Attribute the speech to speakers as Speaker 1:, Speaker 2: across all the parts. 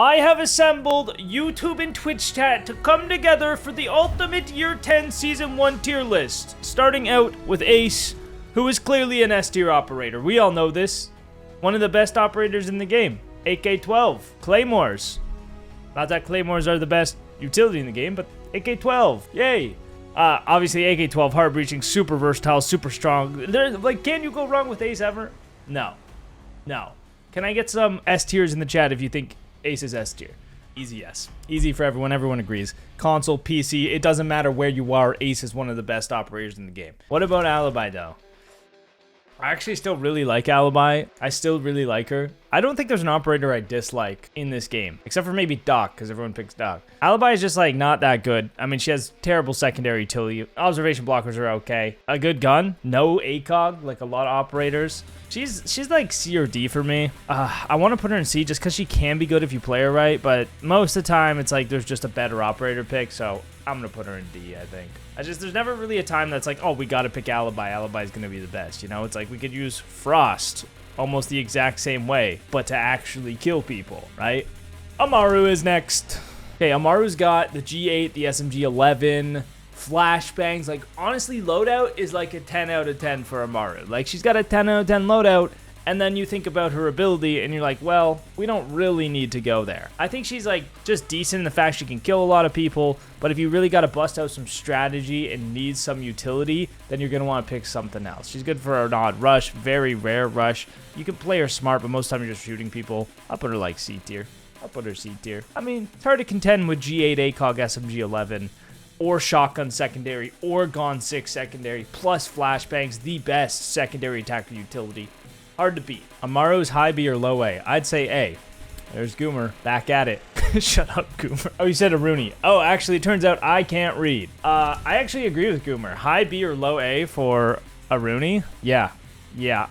Speaker 1: I have assembled YouTube and Twitch chat to come together for the ultimate Year 10 Season 1 tier list. Starting out with Ace, who is clearly an S tier operator. We all know this. One of the best operators in the game. AK-12, Claymores. Not that Claymores are the best utility in the game, but AK-12, yay. Obviously AK-12, hard breaching, super versatile, super strong. Can you go wrong with Ace ever? No. Can I get some S tiers in the chat if you think Ace is S tier? Easy yes. Easy for everyone. Everyone agrees. Console, PC, it doesn't matter where you are. Ace is one of the best operators in the game. What about Alibi though? I actually still really like Alibi. I still really like her. I don't think there's an operator I dislike in this game, except for maybe Doc, because everyone picks Doc. Alibi is just like not that good. I mean, she has terrible secondary utility. Observation blockers are okay. A good gun, no ACOG, like a lot of operators. She's like C or D for me. I want to put her in C just because she can be good if you play her right, but most of the time it's like there's just a better operator pick, so I'm going to put her in D, I think. There's never really a time that's like, oh, we got to pick Alibi. Alibi is going to be the best, you know? It's like we could use Frost almost the exact same way, but to actually kill people, right? Amaru is next. Okay, Amaru's got the G8, the SMG-11, flashbangs. Like, honestly, loadout is like a 10 out of 10 for Amaru. Like, she's got a 10 out of 10 loadout, and then you think about her ability, and you're like, well, we don't really need to go there. I think she's, like, just decent in the fact she can kill a lot of people, but if you really got to bust out some strategy and need some utility, then you're going to want to pick something else. She's good for an odd rush, very rare rush. You can play her smart, but most of the time you're just shooting people. I'll put her, like, C tier. I'll put her C tier. I mean, it's hard to contend with G8 ACOG SMG-11, or shotgun secondary, or Gon 6 secondary, plus flashbangs, the best secondary attacker utility. Hard to beat. Amaru's high B or low A? I'd say A. There's Goomer, back at it. Shut up, Goomer. Oh, you said Aruni. Oh, actually, it turns out I can't read. I actually agree with Goomer. High B or low A for Aruni? Yeah,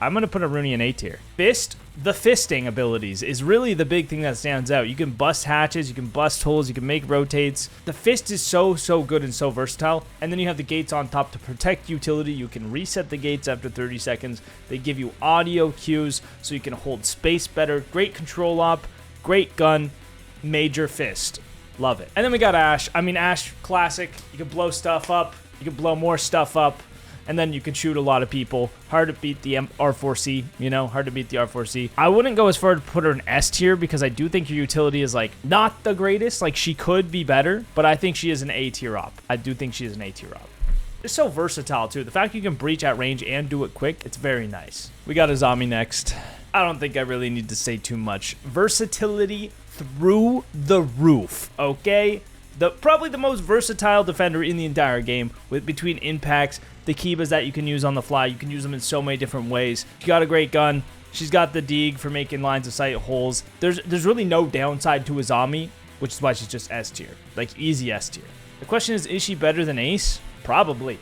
Speaker 1: I'm gonna put Aruni in A tier. Fist, the fisting abilities is really the big thing that stands out. You can bust hatches, you can bust holes, you can make rotates. The fist is so good and so versatile. And then you have the gates on top to protect utility. You can reset the gates after 30 seconds. They give you audio cues so you can hold space better. Great control op, great gun, major fist. Love it. And then we got Ash. I mean, Ash, classic. You can blow stuff up. You can blow more stuff up. And then you can shoot a lot of people. Hard to beat the R4C, you know? Hard to beat the R4C. I wouldn't go as far to put her in S tier because I do think her utility is, like, not the greatest. Like, she could be better, but I think she is an A tier op. I do think she is an A tier op. It's so versatile, too. The fact you can breach at range and do it quick, it's very nice. We got Azami next. I don't think I really need to say too much. Versatility through the roof, okay? Probably the most versatile defender in the entire game, with between impacts, the Kibas that you can use on the fly. You can use them in so many different ways. She got a great gun. She's got the Deeg for making lines of sight holes. There's really no downside to Azami, which is why she's just S tier. Like, easy S tier. The question is she better than Ace? Probably.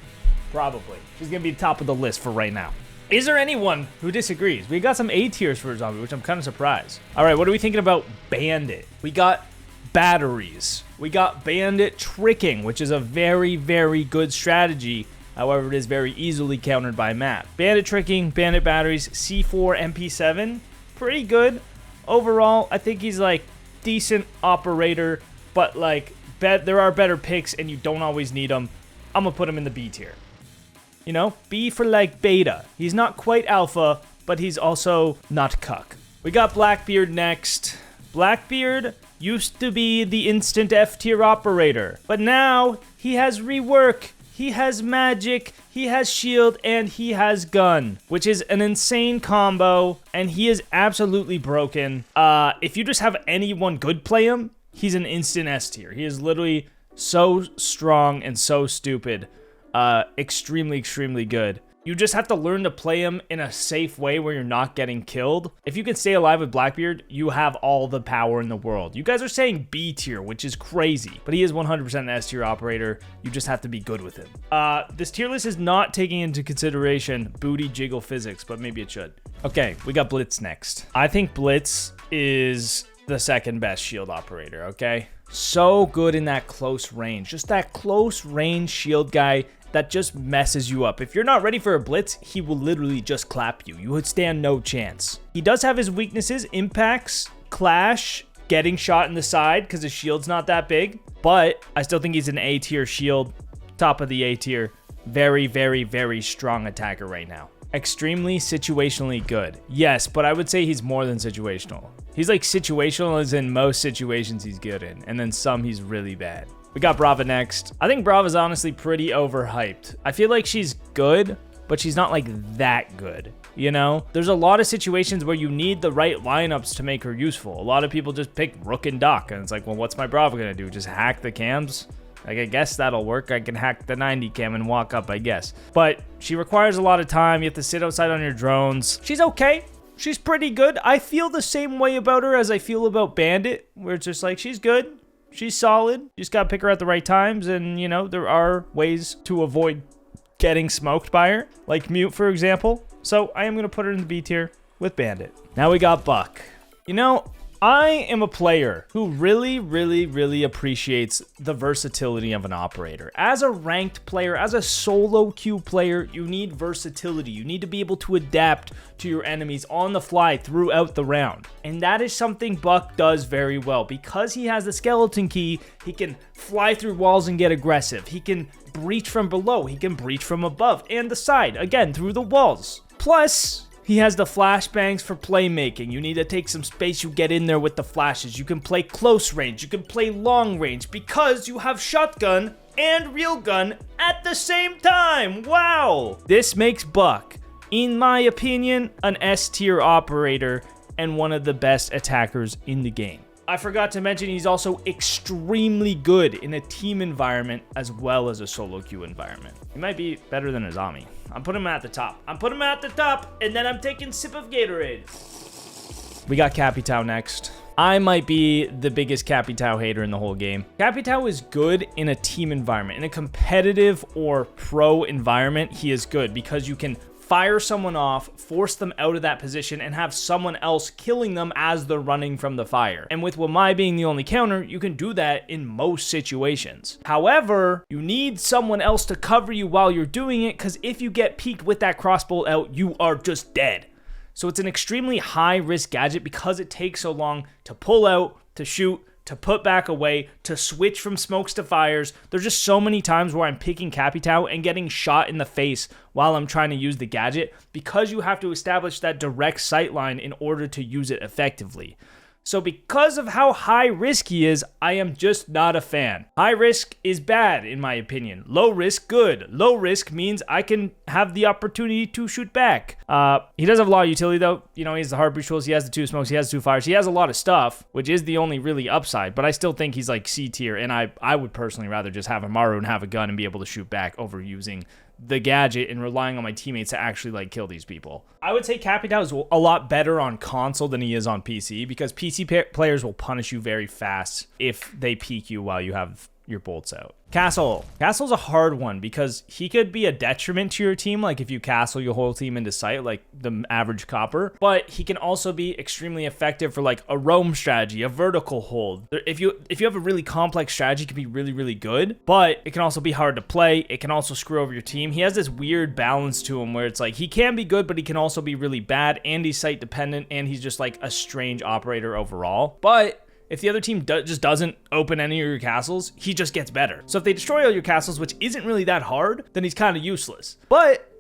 Speaker 1: She's going to be top of the list for right now. Is there anyone who disagrees? We got some A tiers for Azami, which I'm kind of surprised. All right, what are we thinking about Bandit? We got batteries. We got Bandit tricking, which is a very good strategy. However, it is very easily countered by map. Bandit tricking, Bandit batteries, C4, MP7, pretty good. Overall, I think he's like decent operator, but like there are better picks and you don't always need them. I'm gonna put him in the B tier. You know, B for like beta. He's not quite alpha, but he's also not cuck. We got Blackbeard next. Blackbeard used to be the instant F tier operator, but now he has rework. He has magic, he has shield, and he has gun, which is an insane combo, and he is absolutely broken. If you just have anyone good play him, he's an instant S tier. He is literally so strong and so stupid. Extremely good. You just have to learn to play him in a safe way where you're not getting killed. If you can stay alive with Blackbeard, you have all the power in the world. You guys are saying B tier, which is crazy, but he is 100% an S tier operator. You just have to be good with him. This tier list is not taking into consideration booty jiggle physics, but maybe it should. Okay, we got Blitz next. I think Blitz is the second best shield operator, okay? So good in that close range. Just that close range shield guy that just messes you up. If you're not ready for a blitz, he will literally just clap you. You would stand no chance. He does have his weaknesses, impacts, clash, getting shot in the side because his shield's not that big. But I still think he's an A tier shield, top of the A tier. Very, very, very strong attacker right now. Extremely situationally good. Yes, but I would say he's more than situational. He's like situational as in most situations he's good in, and then some he's really bad. We got Brava next. I think Brava's honestly pretty overhyped. I feel like she's good, but she's not like that good. You know, there's a lot of situations where you need the right lineups to make her useful. A lot of people just pick Rook and Doc, and it's like, well, what's my Brava gonna do? Just hack the cams? Like, I guess that'll work. I can hack the 90 cam and walk up, I guess. But she requires a lot of time. You have to sit outside on your drones. She's okay. She's pretty good. I feel the same way about her as I feel about Bandit, where it's just like, she's good. She's solid. You just gotta pick her at the right times, and, you know, there are ways to avoid getting smoked by her, like Mute, for example. So I am going to put her in the B tier with Bandit. Now we got Buck. You know, I am a player who really, really, really appreciates the versatility of an operator. As a ranked player, as a solo queue player, you need versatility. You need to be able to adapt to your enemies on the fly throughout the round. And that is something Buck does very well. Because he has the skeleton key, he can fly through walls and get aggressive. He can breach from below. He can breach from above and the side, again, through the walls. Plus, he has the flashbangs for playmaking. You need to take some space, you get in there with the flashes. You can play close range, you can play long range, because you have shotgun and real gun at the same time. Wow! This makes Buck, in my opinion, an S tier operator and one of the best attackers in the game. I forgot to mention he's also extremely good in a team environment as well as a solo queue environment. He might be better than Azami. I'm putting him at the top. I'm putting him at the top, and then I'm taking sip of Gatorade. We got Capitao next. I might be the biggest Capitao hater in the whole game. Capitao is good in a team environment. In a competitive or pro environment, he is good because you can fire someone off, force them out of that position, and have someone else killing them as they're running from the fire. And with Wamai being the only counter, you can do that in most situations. However, you need someone else to cover you while you're doing it, because if you get peeked with that crossbow out, you are just dead. So it's an extremely high risk gadget because it takes so long to pull out, to shoot, to put back away, to switch from smokes to fires. There's just so many times where I'm picking Capitao and getting shot in the face while I'm trying to use the gadget, because you have to establish that direct sight line in order to use it effectively. So because of how high risk he is, I am just not a fan. High risk is bad in my opinion. Low risk, good. Low risk means I can have the opportunity to shoot back. He does have a lot of utility though. You know, he has the heartbeat tools, he has the 2 smokes, he has 2 fires. He has a lot of stuff, which is the only really upside, but I still think he's like C tier, and I would personally rather just have Amaru and have a gun and be able to shoot back over using the gadget and relying on my teammates to actually like kill these people. I would say Capitao is a lot better on console than he is on PC, because PC players will punish you very fast if they peek you while you have your bolts out. Castle's a hard one because he could be a detriment to your team, like if you castle your whole team into sight, like the average copper, but he can also be extremely effective for like a roam strategy, a vertical hold. If you have a really complex strategy, it can be really, really good, but it can also be hard to play. It can also screw over your team. He has this weird balance to him where it's like he can be good, but he can also be really bad, and he's sight dependent, and he's just like a strange operator overall. But if the other team just doesn't open any of your castles, he just gets better. So if they destroy all your castles, which isn't really that hard, then he's kind of useless. But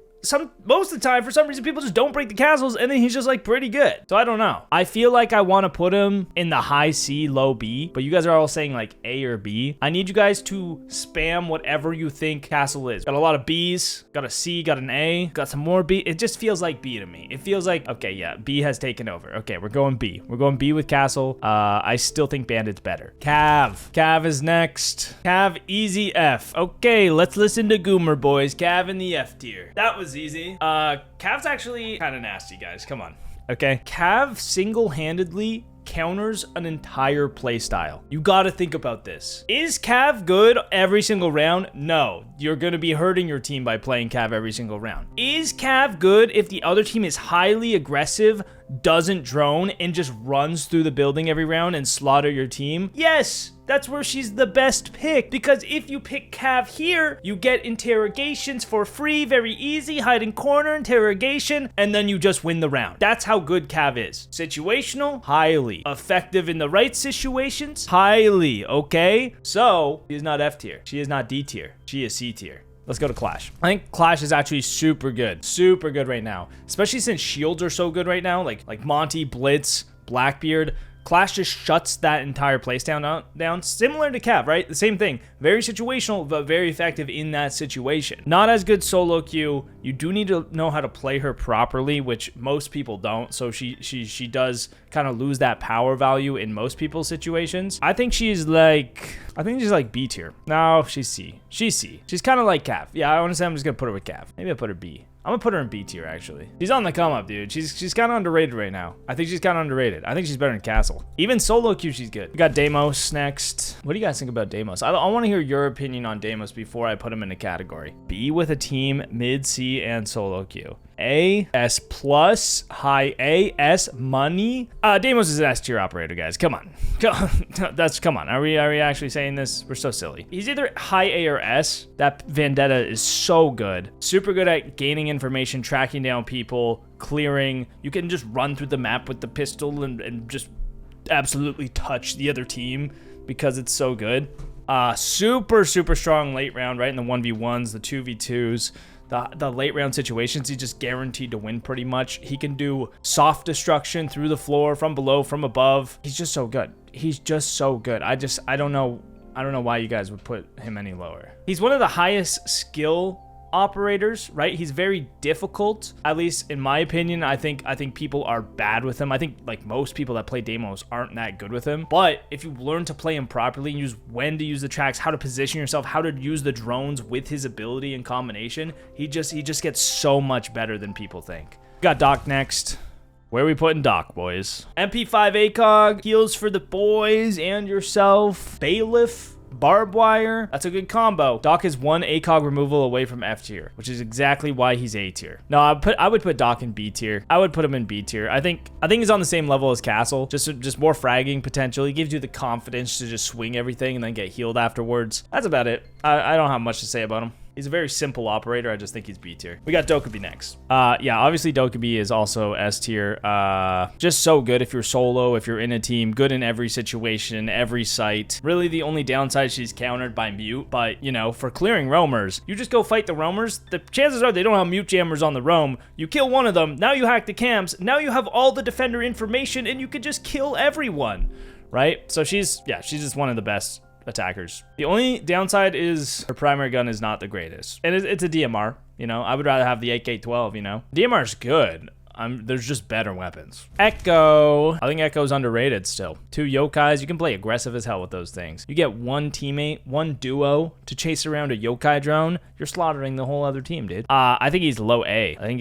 Speaker 1: most of the time, for some reason, people just don't break the castles, and then he's just like pretty good. So I don't know. I feel like I want to put him in the high C, low B, but you guys are all saying like A or B. I need you guys to spam whatever you think castle is. Got a lot of B's, got a C, got an A, got some more B. It just feels like B to me. It feels like, okay, yeah, B has taken over. Okay, we're going B. We're going B with castle. I still think Bandit's better. Cav is next. Cav, easy F. Okay, let's listen to Goomer boys. Cav in the F tier. That was easy. Cav's actually kind of nasty, guys. Come on. Okay. Cav single-handedly counters an entire playstyle. You gotta think about this. Is Cav good every single round? No. You're gonna be hurting your team by playing Cav every single round. Is Cav good if the other team is highly aggressive, doesn't drone and just runs through the building every round and slaughter your team, yes, that's where she's the best pick. Because if you pick Cav here, you get interrogations for free, very easy, hide in corner, interrogation, and then you just win the round. That's how good Cav is. Situational, highly. Effective in the right situations, highly, okay? So, she is not F tier. She is not D tier. She is C tier. Let's go to Clash. I think Clash is actually super good right now, especially since shields are so good right now, like Monty, Blitz, Blackbeard. Clash just shuts that entire place down, similar to Cav, right? The same thing. Very situational, but very effective in that situation. Not as good solo queue. You do need to know how to play her properly, which most people don't. So she does kind of lose that power value in most people's situations. I think she's like B tier. No, she's C. She's C. She's kind of like Cav. Yeah, honestly, I'm just gonna put her with Cav. Maybe I'll put her B. I'm gonna put her in B tier, actually. She's on the come up, dude. She's kind of underrated right now. I think she's kind of underrated. I think she's better than Castle. Even solo queue, she's good. We got Deimos next. What do you guys think about Deimos? I want to hear your opinion on Deimos before I put him in a category. B with a team, mid C, and solo queue. A, S plus, high A, S, money. Deimos is an S tier operator, guys. Come on. Come on. Are we actually saying this? We're so silly. He's either high A or S. That Vendetta is so good. Super good at gaining information, tracking down people, clearing. You can just run through the map with the pistol and just absolutely touch the other team because it's so good. Super strong late round, right? In the 1v1s, the 2v2s. The late round situations, he's just guaranteed to win pretty much. He can do soft destruction through the floor, from below, from above. He's just so good. He's just so good. I don't know why you guys would put him any lower. He's one of the highest skill operators, right? He's very difficult, at least in my opinion. I think people are bad with him. I think like most people that play Deimos aren't that good with him. But if you learn to play him properly and use when to use the tracks, how to position yourself, how to use the drones with his ability and combination, he just gets so much better than people think. We got Doc next. Where are we putting Doc, boys? MP5 ACOG, heals for the boys and yourself. Bailiff, barbed wire. That's a good combo. Doc is one ACOG removal away from F tier, which is exactly why he's A tier. No, I would put Doc in B tier. I would put him in B tier. I think he's on the same level as Castle. Just more fragging potential. He gives you the confidence to just swing everything and then get healed afterwards. That's about it. I don't have much to say about him. He's a very simple operator. I just think he's B tier. We got Dokkaebi next. Yeah, obviously Dokkaebi is also S tier. Just so good if you're solo, if you're in a team, good in every situation, every site. Really the only downside, she's countered by mute, but you know, for clearing roamers, you just go fight the roamers. The chances are they don't have mute jammers on the roam. You kill one of them, now you hack the camps, now you have all the defender information and you can just kill everyone, right? So she's just one of the best attackers. The only downside is her primary gun is not the greatest. And it's a DMR, you know? I would rather have the AK-12, you know? DMR is good. There's just better weapons. Echo. I think Echo's underrated still. 2 yokais. You can play aggressive as hell with those things. You get one teammate, one duo to chase around a yokai drone. You're slaughtering the whole other team, dude. I think he's low A. I think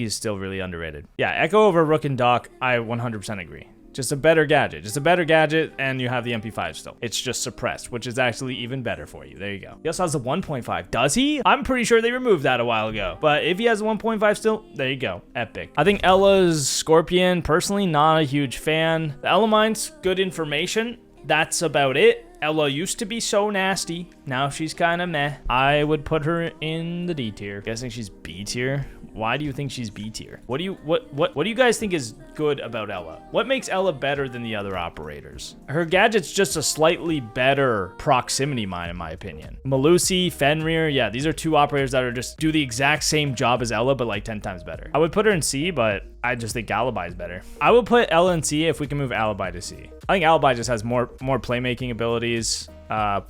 Speaker 1: he's still really underrated. Yeah, Echo over Rook and Doc. I 100% agree. Just a better gadget, and you have the MP5 still. It's just suppressed, which is actually even better for you. There you go. He also has a 1.5. Does he? I'm pretty sure they removed that a while ago. But if he has a 1.5 still, there you go. Epic. I think Ella's Scorpion, personally, not a huge fan. The Elemines, good information. That's about it. Ella used to be so nasty. Now she's kind of meh. I would put her in the D tier. Guessing she's B tier. Why do you think she's B tier? What do you guys think is good about Ella? What makes Ella better than the other operators? Her gadget's just a slightly better proximity mine, in my opinion. Melusi, Fenrir, yeah, these are 2 operators that are just do the exact same job as Ella, but like 10 times better. I would put her in C, but I just think Alibi is better. I would put Ella in C if we can move Alibi to C. I think Alibi just has more playmaking abilities.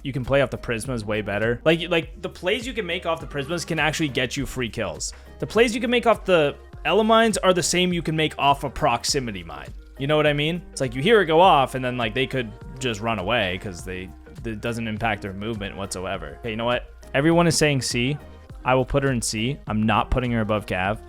Speaker 1: You can play off the Prismas way better. Like the plays you can make off the Prismas can actually get you free kills. The plays you can make off the Elemines are the same you can make off a proximity mine. You know what I mean? It's like you hear it go off and then like they could just run away because it doesn't impact their movement whatsoever. Okay, you know what? Everyone is saying C. I will put her in C. I'm not putting her above Cav.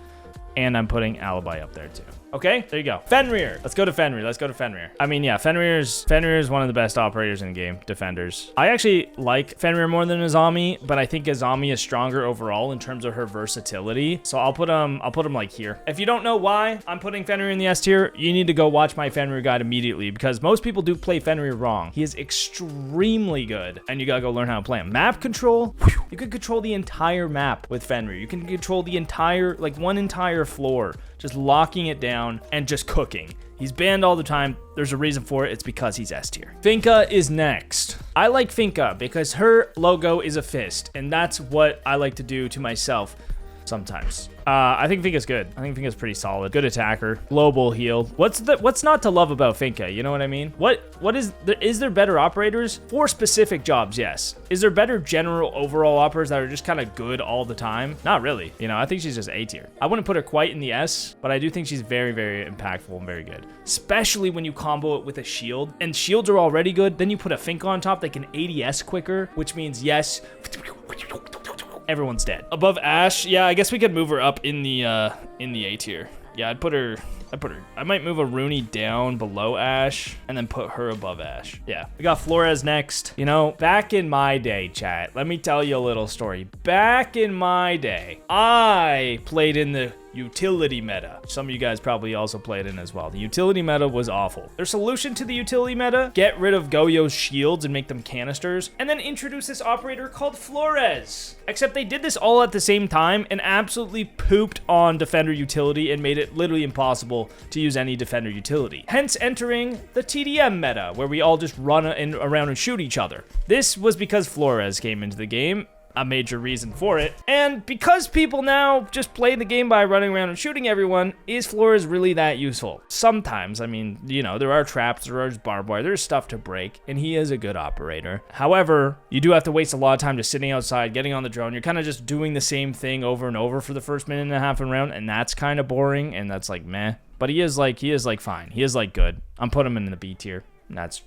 Speaker 1: And I'm putting Alibi up there too. Okay, there you go. Fenrir. Let's go to Fenrir. Let's go to Fenrir. I mean, yeah, Fenrir is one of the best operators in the game, defenders. I actually like Fenrir more than Azami, but I think Azami is stronger overall in terms of her versatility. So I'll put him like here. If you don't know why I'm putting Fenrir in the S tier, you need to go watch my Fenrir guide immediately, because most people do play Fenrir wrong. He is extremely good, and you gotta go learn how to play him. Map control, you can control the entire map with Fenrir. You can control the entire, like one entire floor, just locking it down and just cooking. He's banned all the time. There's a reason for it. It's because he's S tier. Finka is next. I like Finka because her logo is a fist, and that's what I like to do to myself sometimes. I think Finka's good. I think Finka's pretty solid. Good attacker. Global heal. What's not to love about Finka? You know what I mean? Is there better operators? For specific jobs, yes. Is there better general overall operators that are just kind of good all the time? Not really. You know, I think she's just A tier. I wouldn't put her quite in the S, but I do think she's very, very impactful and very good. Especially when you combo it with a shield. And shields are already good. Then you put a Finka on top that can ADS quicker, which means yes, everyone's dead. Above Ashe, yeah, I guess we could move her up in the A tier. Yeah, I might move Aruni down below Ashe and then put her above Ashe. Yeah, we got Flores next. You know, back in my day, chat, let me tell you a little story. Back in my day, I played in the utility meta. Some of you guys probably also played in as well. The utility meta was awful. Their solution to the utility meta, get rid of Goyo's shields and make them canisters, and then introduce this operator called Flores. Except they did this all at the same time and absolutely pooped on defender utility and made it literally impossible to use any defender utility. Hence entering the TDM meta, where we all just run around and shoot each other. This was because Flores came into the game, a major reason for it. And because people now just play the game by running around and shooting everyone, is Flores really that useful? Sometimes. I mean, you know, there are traps, there is barbed wire, there's stuff to break, and he is a good operator. However, you do have to waste a lot of time just sitting outside, getting on the drone. You're kind of just doing the same thing over and over for the first minute and a half in round, and that's kind of boring, and that's like meh. But he is like fine. He is like good. I'm putting him in the B tier. And that's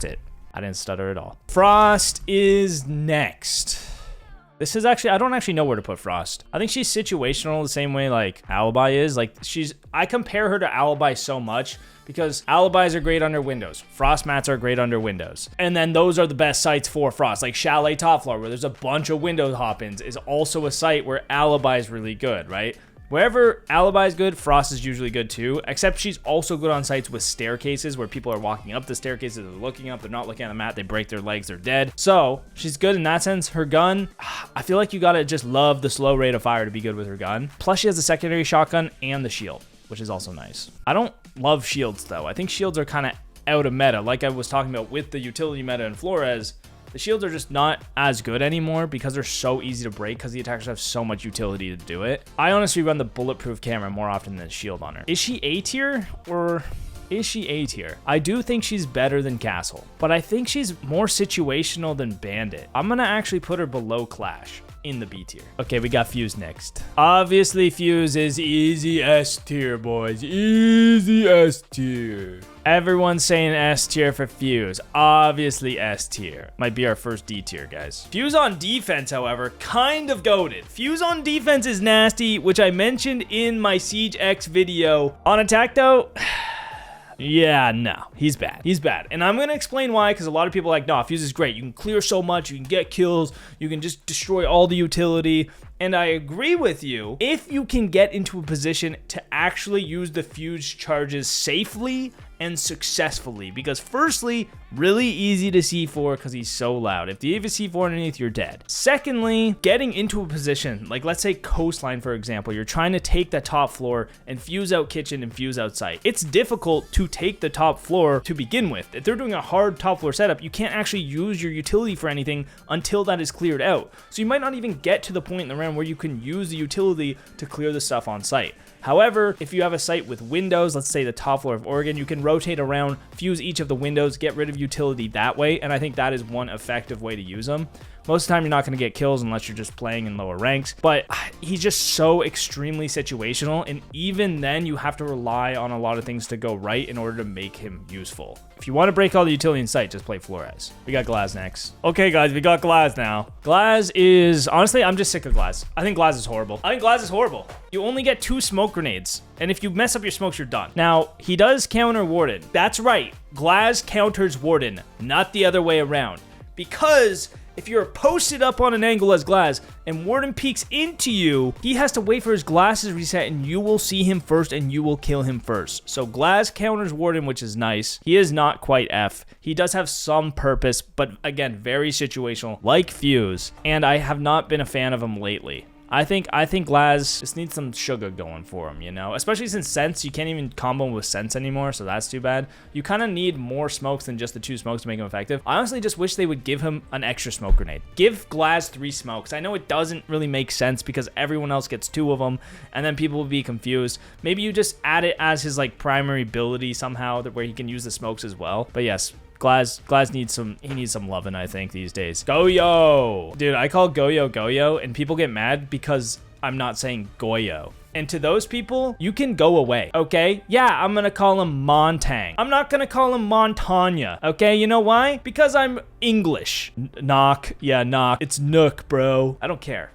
Speaker 1: it. I didn't stutter at all. Frost is next. This is actually, I don't actually know where to put Frost. I think she's situational the same way like Alibi is. Like I compare her to Alibi so much because Alibis are great under windows. Frost mats are great under windows. And then those are the best sites for Frost. Like Chalet Top Floor, where there's a bunch of window hop-ins, is also a site where Alibi is really good, right? Wherever Alibi is good, Frost is usually good too, except she's also good on sites with staircases where people are walking up the staircases, they're looking up, they're not looking at the mat, they break their legs, they're dead. So she's good in that sense. Her gun, I feel like you gotta just love the slow rate of fire to be good with her gun. Plus she has the secondary shotgun and the shield, which is also nice. I don't love shields though. I think shields are kind of out of meta. Like I was talking about with the utility meta in Flores, the shields are just not as good anymore because they're so easy to break because the attackers have so much utility to do it. I honestly run the bulletproof camera more often than shield on her. Is she A tier or is she A tier? I do think she's better than Castle, but I think she's more situational than Bandit. I'm gonna actually put her below Clash in the B tier. Okay, we got Fuze next. Obviously, Fuze is easy S tier, boys. Easy S tier. Everyone's saying S tier for Fuze. Obviously S tier. Might be our first D tier, guys. Fuze on defense, however, kind of goated. Fuze on defense is nasty, which I mentioned in my Siege X video. On attack, though, yeah, no, he's bad. He's bad. And I'm going to explain why, because a lot of people are like, no, Fuze is great. You can clear so much. You can get kills. You can just destroy all the utility. And I agree with you if you can get into a position to actually use the Fuze charges safely and successfully, because firstly, really easy to C4 because he's so loud. If you have a C4 underneath, you're dead. Secondly, getting into a position, like let's say coastline, for example, you're trying to take the top floor and fuse out kitchen and fuse out site. It's difficult to take the top floor to begin with. If they're doing a hard top floor setup, you can't actually use your utility for anything until that is cleared out. So you might not even get to the point in the round where you can use the utility to clear the stuff on site. However, if you have a site with windows, let's say the top floor of Oregon, you can rotate around, fuse each of the windows, get rid of utility that way, and I think that is one effective way to use them. Most of the time, you're not going to get kills unless you're just playing in lower ranks. But he's just so extremely situational. And even then, you have to rely on a lot of things to go right in order to make him useful. If you want to break all the utility in sight, just play Flores. We got Glaz next. Okay, guys, we got Glaz now. Glaz is... Honestly, I'm just sick of Glaz. I think Glaz is horrible. You only get 2 smoke grenades. And if you mess up your smokes, you're done. Now, he does counter Warden. That's right. Glaz counters Warden, not the other way around. Because if you're posted up on an angle as Glaz and Warden peeks into you, he has to wait for his glasses reset and you will see him first and you will kill him first. So Glaz counters Warden, which is nice. He is not quite F. He does have some purpose, but again, very situational, like Fuze. And I have not been a fan of him lately. I think Glaz just needs some sugar going for him, you know? Especially since Sense, you can't even combo him with Sense anymore, so that's too bad. You kind of need more smokes than just the 2 smokes to make him effective. I honestly just wish they would give him an extra smoke grenade. Give Glaz 3 smokes. I know it doesn't really make sense because everyone else gets 2 of them, and then people will be confused. Maybe you just add it as his, like, primary ability somehow, where he can use the smokes as well. But yes, Glaz needs some loving, I think, these days. Goyo! Dude, I call Goyo Goyo, and people get mad because I'm not saying Goyo. And to those people, you can go away, okay? Yeah, I'm gonna call him Montagne. I'm not gonna call him Montagne, okay? You know why? Because I'm English. Nokk. Yeah, Nokk. It's Nokk, bro. I don't care.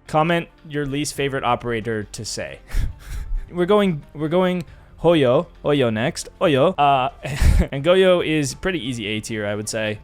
Speaker 1: Comment your least favorite operator to say. We're going Hoyo next. Hoyo. And Goyo is pretty easy A tier, I would say.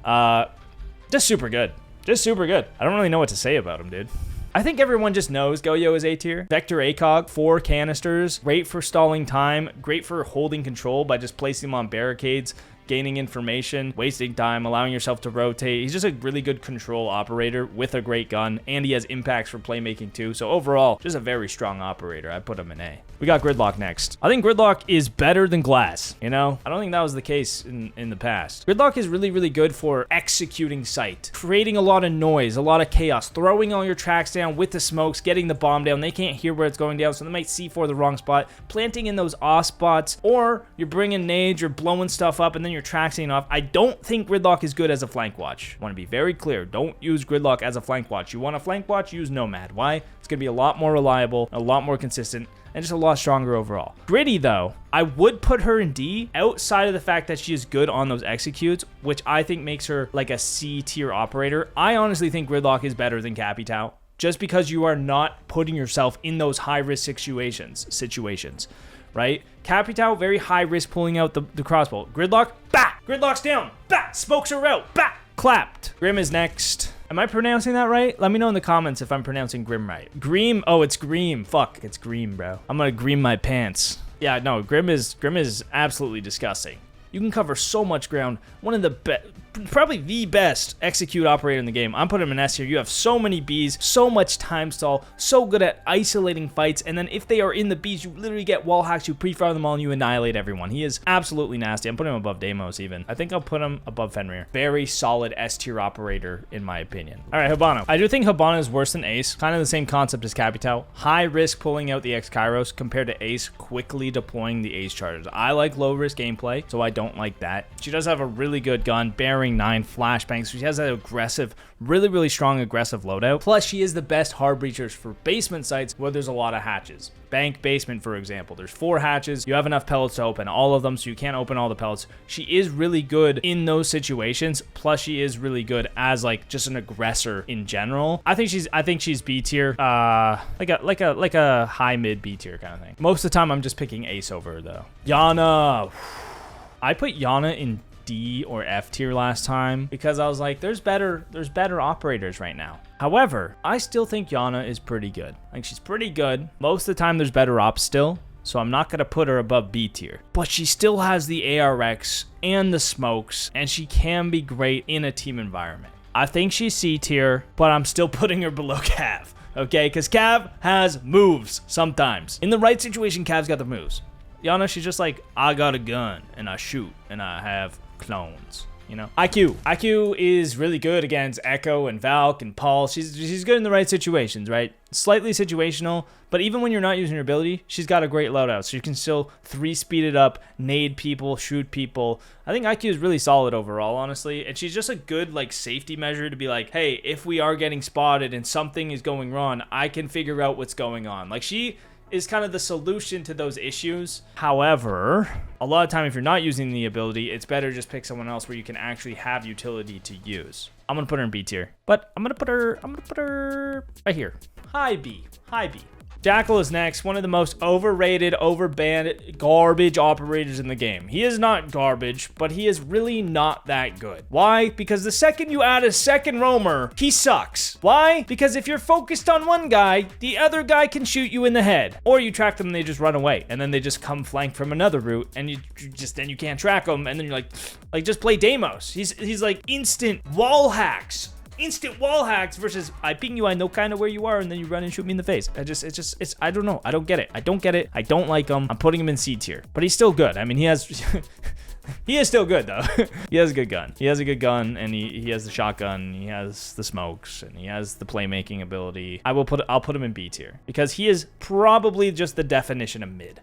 Speaker 1: Just super good. I don't really know what to say about him, dude. I think everyone just knows Goyo is A tier. Vector ACOG, 4 canisters, great for stalling time, great for holding control by just placing him on barricades, gaining information, wasting time, allowing yourself to rotate. He's just a really good control operator with a great gun, and he has impacts for playmaking too. So overall, just a very strong operator. I put him in A. We got Gridlock next. I think Gridlock is better than Glaz, you know? I don't think that was the case in the past. Gridlock is really, really good for executing sight, creating a lot of noise, a lot of chaos, throwing all your tracks down with the smokes, getting the bomb down. They can't hear where it's going down, so they might C4 the wrong spot, planting in those off spots, or you're bringing nades, you're blowing stuff up, and then you're traxing off. I don't think Gridlock is good as a flank watch. I want to be very clear. Don't use Gridlock as a flank watch. You want a flank watch? Use Nomad. Why? It's going to be a lot more reliable, a lot more consistent, and just a lot stronger overall. Gritty, though, I would put her in D outside of the fact that she is good on those executes, which I think makes her like a C tier operator. I honestly think Gridlock is better than Capitao, just because you are not putting yourself in those high-risk situations, right? Capitao, very high risk pulling out the crossbow. Gridlock, bah! Gridlock's down, bah! Smokes are out, bah! Clapped. Grim is next. Am I pronouncing that right? Let me know in the comments if I'm pronouncing Grim right. Greem, oh, it's Greem. Fuck, it's Greem, bro. I'm gonna Greem my pants. Yeah, no, Grim is absolutely disgusting. You can cover so much ground. One of the best, probably the best execute operator in the game. I'm putting him in S here. You have so many Bs, so much time stall, so good at isolating fights, and then if they are in the Bs, you literally get wall hacks, you pre-fire them all, and you annihilate everyone. He is absolutely nasty. I'm putting him above Deimos even. I think I'll put him above Fenrir. Very solid S tier operator in my opinion. All right, Hibana. I do think Hibana is worse than Ace. Kind of the same concept as Capitao. High risk pulling out the X Kairos compared to Ace quickly deploying the Ace charges. I like low risk gameplay, so I don't like that. She does have a really good gun, bearing 9 flashbangs. She has that aggressive, really, really strong aggressive loadout. Plus, she is the best hard breachers for basement sites where there's a lot of hatches. Bank basement, for example. There's 4 hatches. You have enough pellets to open all of them, so you can't open all the pellets. She is really good in those situations. Plus, she is really good as like just an aggressor in general. I think she's B tier, like a high mid B tier kind of thing. Most of the time, I'm just picking Ace over her though. Iana. I put Iana in D or F tier last time because I was like, there's better operators right now. However, I still think Iana is pretty good. Like, she's pretty good. Most of the time there's better ops still, so I'm not gonna put her above B tier. But she still has the ARX and the smokes, and she can be great in a team environment. I think she's C tier, but I'm still putting her below Cav, okay? Because Cav has moves sometimes. In the right situation, Cav's got the moves. Iana, she's just like, I got a gun, and I shoot, and I have clones. you know? IQ is really good against Echo and Valk and Paul. She's good in the right situations, right? Slightly situational, but even when you're not using her ability, she's got a great loadout, so you can still 3-speed it up, nade people, shoot people. I think IQ is really solid overall, honestly, and she's just a good like safety measure to be like, hey, if we are getting spotted and something is going wrong, I can figure out what's going on. Like, she is kind of the solution to those issues. However, a lot of time if you're not using the ability, it's better just pick someone else where you can actually have utility to use. I'm gonna put her in B tier, but I'm gonna put her right here. High B. Jackal is next, one of the most overrated, overbanned, garbage operators in the game. He is not garbage, but he is really not that good. Why? Because the second you add a second roamer, he sucks. Why? Because if you're focused on one guy, the other guy can shoot you in the head. Or you track them and they just run away, and then they just come flank from another route, and you can't track them, and then you're like just play Deimos. He's like instant wall hacks versus I ping you, I know kind of where you are, and then you run and shoot me in the face. I don't know. I don't get it. I don't like him. I'm putting him in C tier, but he's still good. I mean, he is still good though. He has a good gun. And he has the shotgun, he has the smokes, and he has the playmaking ability. I'll put him in B tier because he is probably just the definition of mid.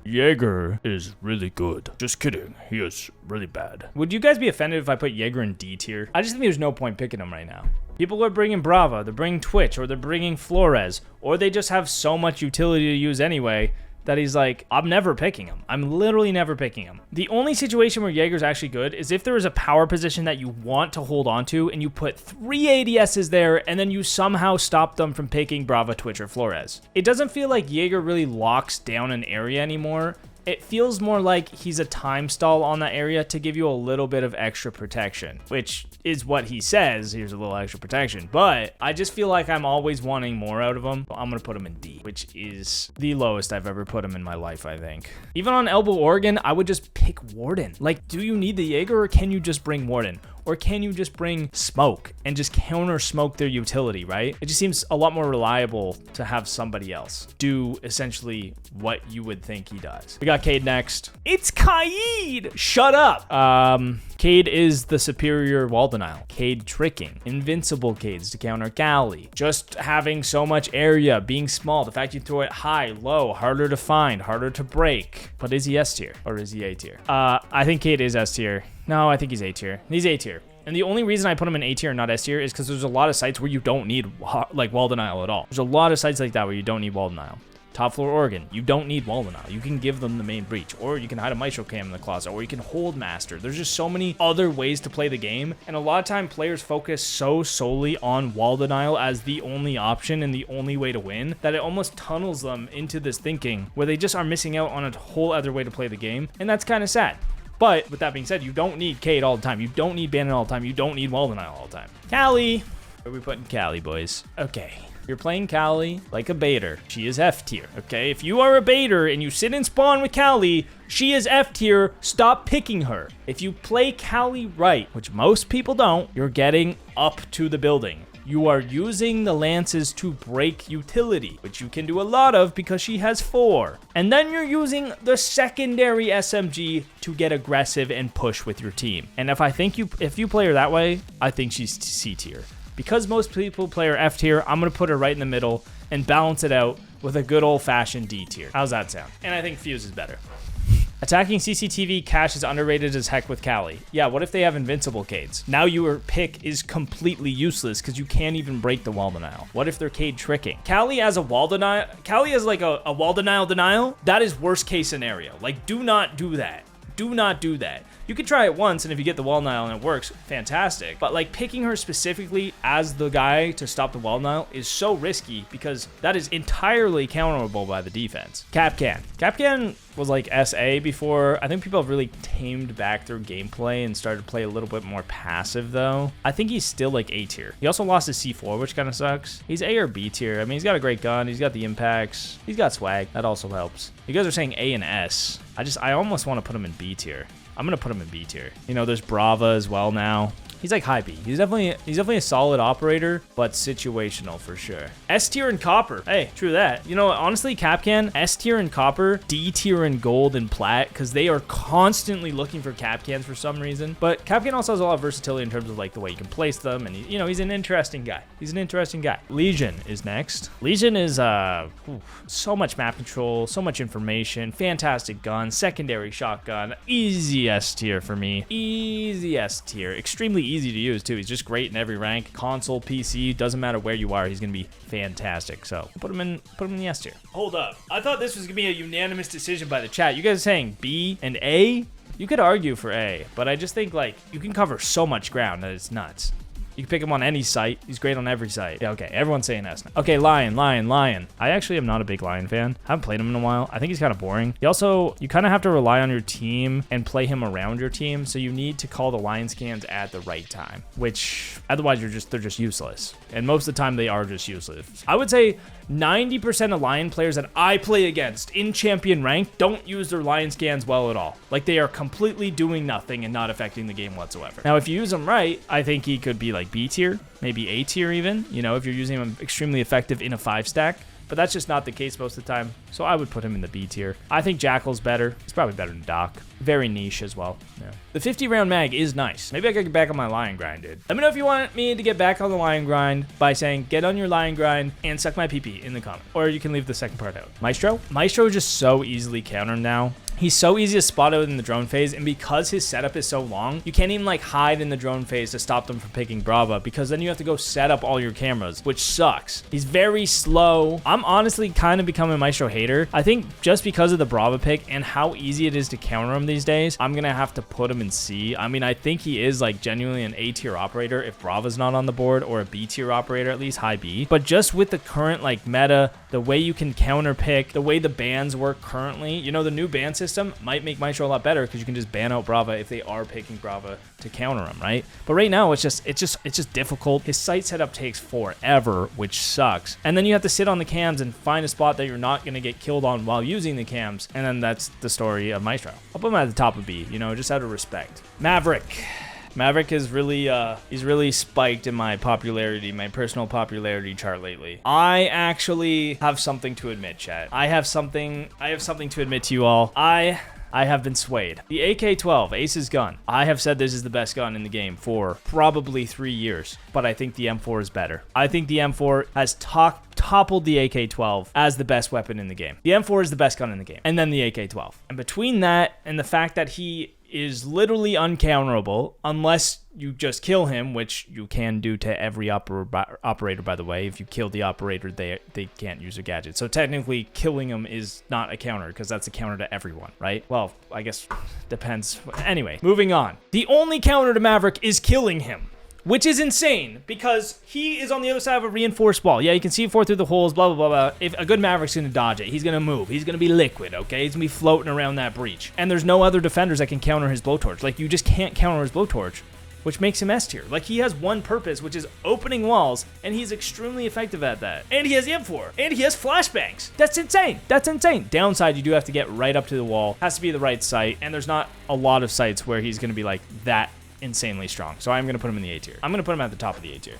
Speaker 1: Jager is really good. Just kidding. He is really bad. Would you guys be offended if I put Jager in D tier? I just think there's no point picking him right now. People are bringing Brava, they're bringing Twitch, or they're bringing Flores, or they just have so much utility to use anyway that he's like, I'm never picking him. I'm literally never picking him. The only situation where Jager's actually good is if there is a power position that you want to hold on to and you put 3 ADSs there and then you somehow stop them from picking Brava, Twitch, or Flores. It doesn't feel like Jager really locks down an area anymore. It feels more like he's a time stall on that area to give you a little bit of extra protection, which is what he says. Here's a little extra protection, but I just feel like I'm always wanting more out of him. I'm going to put him in D, which is the lowest I've ever put him in my life, I think. Even on Elbow Oregon, I would just pick Warden. Like, do you need the Jager or can you just bring Warden? Or can you just bring Smoke and just counter smoke their utility, right? It just seems a lot more reliable to have somebody else do essentially what you would think he does. We got Cade next. It's Kaid! Shut up! Cade is the superior wall denial. Cade tricking. Invincible Cades to counter Cali. Just having so much area, being small. The fact you throw it high, low, harder to find, harder to break. But is he S tier or is he A tier? I think Cade is S tier. No, I think he's A tier. He's A tier. And the only reason I put him in A tier and not S tier is because there's a lot of sites where you don't need like wall denial at all. There's a lot of sites like that where you don't need wall denial. Top floor Oregon, you don't need wall denial. You can give them the main breach, or you can hide a Maestro cam in the closet, or you can hold Master. There's just so many other ways to play the game, and a lot of time players focus so solely on wall denial as the only option and the only way to win that it almost tunnels them into this thinking where they just are missing out on a whole other way to play the game, and that's kind of sad. But with that being said, you don't need Cade all the time. You don't need Bandit all the time. You don't need wall denial all the time. Callie. Where are we putting Callie, boys? Okay. You're playing Callie like a baiter. She is F tier, okay? If you are a baiter and you sit and spawn with Callie, she is F tier. Stop picking her. If you play Callie right, which most people don't, you're getting up to the building. You are using the lances to break utility, which you can do a lot of because she has 4. And then you're using the secondary SMG to get aggressive and push with your team. And if you play her that way, I think she's C tier. Because most people play her F tier, I'm going to put her right in the middle and balance it out with a good old-fashioned D tier. How's that sound? And I think Fuze is better. Attacking CCTV cache is underrated as heck with Callie. Yeah, what if they have invincible Cades? Now your pick is completely useless because you can't even break the wall denial. What if they're Cade tricking? Callie as a wall denial, Callie as like a wall denial, that is worst case scenario. Like, do not do that. Do not do that. You could try it once, and if you get the wall denial and it works, fantastic. But like picking her specifically as the guy to stop the wall denial is so risky because that is entirely counterable by the defense. Kapkan was like SA before. I think people have really tamed back their gameplay and started to play a little bit more passive though. I think he's still like A tier. He also lost his C4, which kind of sucks. He's A or B tier. I mean, he's got a great gun. He's got the impacts. He's got swag. That also helps. You guys are saying A and S. I almost want to put him in B tier. I'm going to put him in B tier. You know, there's Brava as well now. He's like high B. He's definitely a solid operator, but situational for sure. S tier in copper. Hey, true that. You know, honestly, Kapkan, S tier in copper, D tier in gold and plat, because they are constantly looking for Kapkans for some reason. But Kapkan also has a lot of versatility in terms of like the way you can place them, and you know, he's an interesting guy. He's an interesting guy. Lesion is next. Lesion is so much map control, so much information, fantastic gun, secondary shotgun, easy S tier for me. Easy S tier. Extremely easy to use too. He's just great in every rank. Console, PC, doesn't matter where you are, he's gonna be fantastic. So put him in the S tier. Hold up. I thought this was gonna be a unanimous decision by the chat. You guys are saying B and A? You could argue for A, but I just think like you can cover so much ground that it's nuts. You can pick him on any site. He's great on every site. Yeah, okay. Everyone's saying S now. Okay, Lion. I actually am not a big Lion fan. Haven't played him in a while. I think he's kind of boring. He also, you kind of have to rely on your team and play him around your team. So you need to call the Lion scans at the right time, which otherwise they're just useless. And most of the time they are just useless. I would say 90% of Lion players that I play against in champion rank don't use their Lion scans well at all. Like they are completely doing nothing and not affecting the game whatsoever. Now, if you use him right, I think he could be like B tier, maybe A tier even, you know, if you're using him extremely effective in a 5-stack. But that's just not the case most of the time. So I would put him in the B tier. I think Jackal's better. He's probably better than Dokk. Very niche as well. Yeah. The 50 round mag is nice. Maybe I could get back on my Lion grind, dude. Let me know if you want me to get back on the Lion grind by saying get on your Lion grind and suck my PP in the comment. Or you can leave the second part out. Maestro is just so easily countered now. He's so easy to spot out in the drone phase, and because his setup is so long, you can't even like hide in the drone phase to stop them from picking Brava, because then you have to go set up all your cameras, which sucks. He's very slow. I'm honestly kind of becoming a Maestro hater. I think just because of the Brava pick and how easy it is to counter him these days, I'm gonna have to put him in C. I mean, I think he is like genuinely an A tier operator if Brava's not on the board, or a B tier operator, at least high B. But just with the current like meta, the way you can counter pick, the way the bans work currently, you know, the new ban system might make Maestro a lot better because you can just ban out Brava if they are picking Brava to counter him, right? But right now it's just difficult. His site setup takes forever, which sucks. And then you have to sit on the cams and find a spot that you're not going to get killed on while using the cams. And then that's the story of Maestro. I'll put him at the top of B, you know, just out of respect. Maverick is really he's really spiked in my popularity, my personal popularity chart lately. I actually have something to admit, chat. I have something to admit to you all. I have been swayed. The AK-12, Ace's gun. I have said this is the best gun in the game for probably 3 years, but I think the M4 is better. I think the M4 has toppled the AK-12 as the best weapon in the game. The M4 is the best gun in the game, and then the AK-12. And between that and the fact that he is literally uncounterable unless you just kill him, which you can do to every operator, by the way. If you kill the operator, they can't use their gadget. So technically, killing him is not a counter because that's a counter to everyone, right? Well, I guess depends. Anyway, moving on. The only counter to Maverick is killing him, which is insane because he is on the other side of a reinforced wall. Yeah, you can see it through the holes, blah, blah, blah, blah. If a good Maverick's going to dodge it, he's going to move. He's going to be liquid, okay? He's going to be floating around that breach. And there's no other defenders that can counter his blowtorch. Like, you just can't counter his blowtorch, which makes him S tier. Like, he has one purpose, which is opening walls, and he's extremely effective at that. And he has the M4, and he has flashbangs. That's insane. That's insane. Downside, you do have to get right up to the wall. Has to be the right site, and there's not a lot of sites where he's going to be, like, that insanely strong. So I'm going to put him in the A tier. I'm going to put him at the top of the A tier.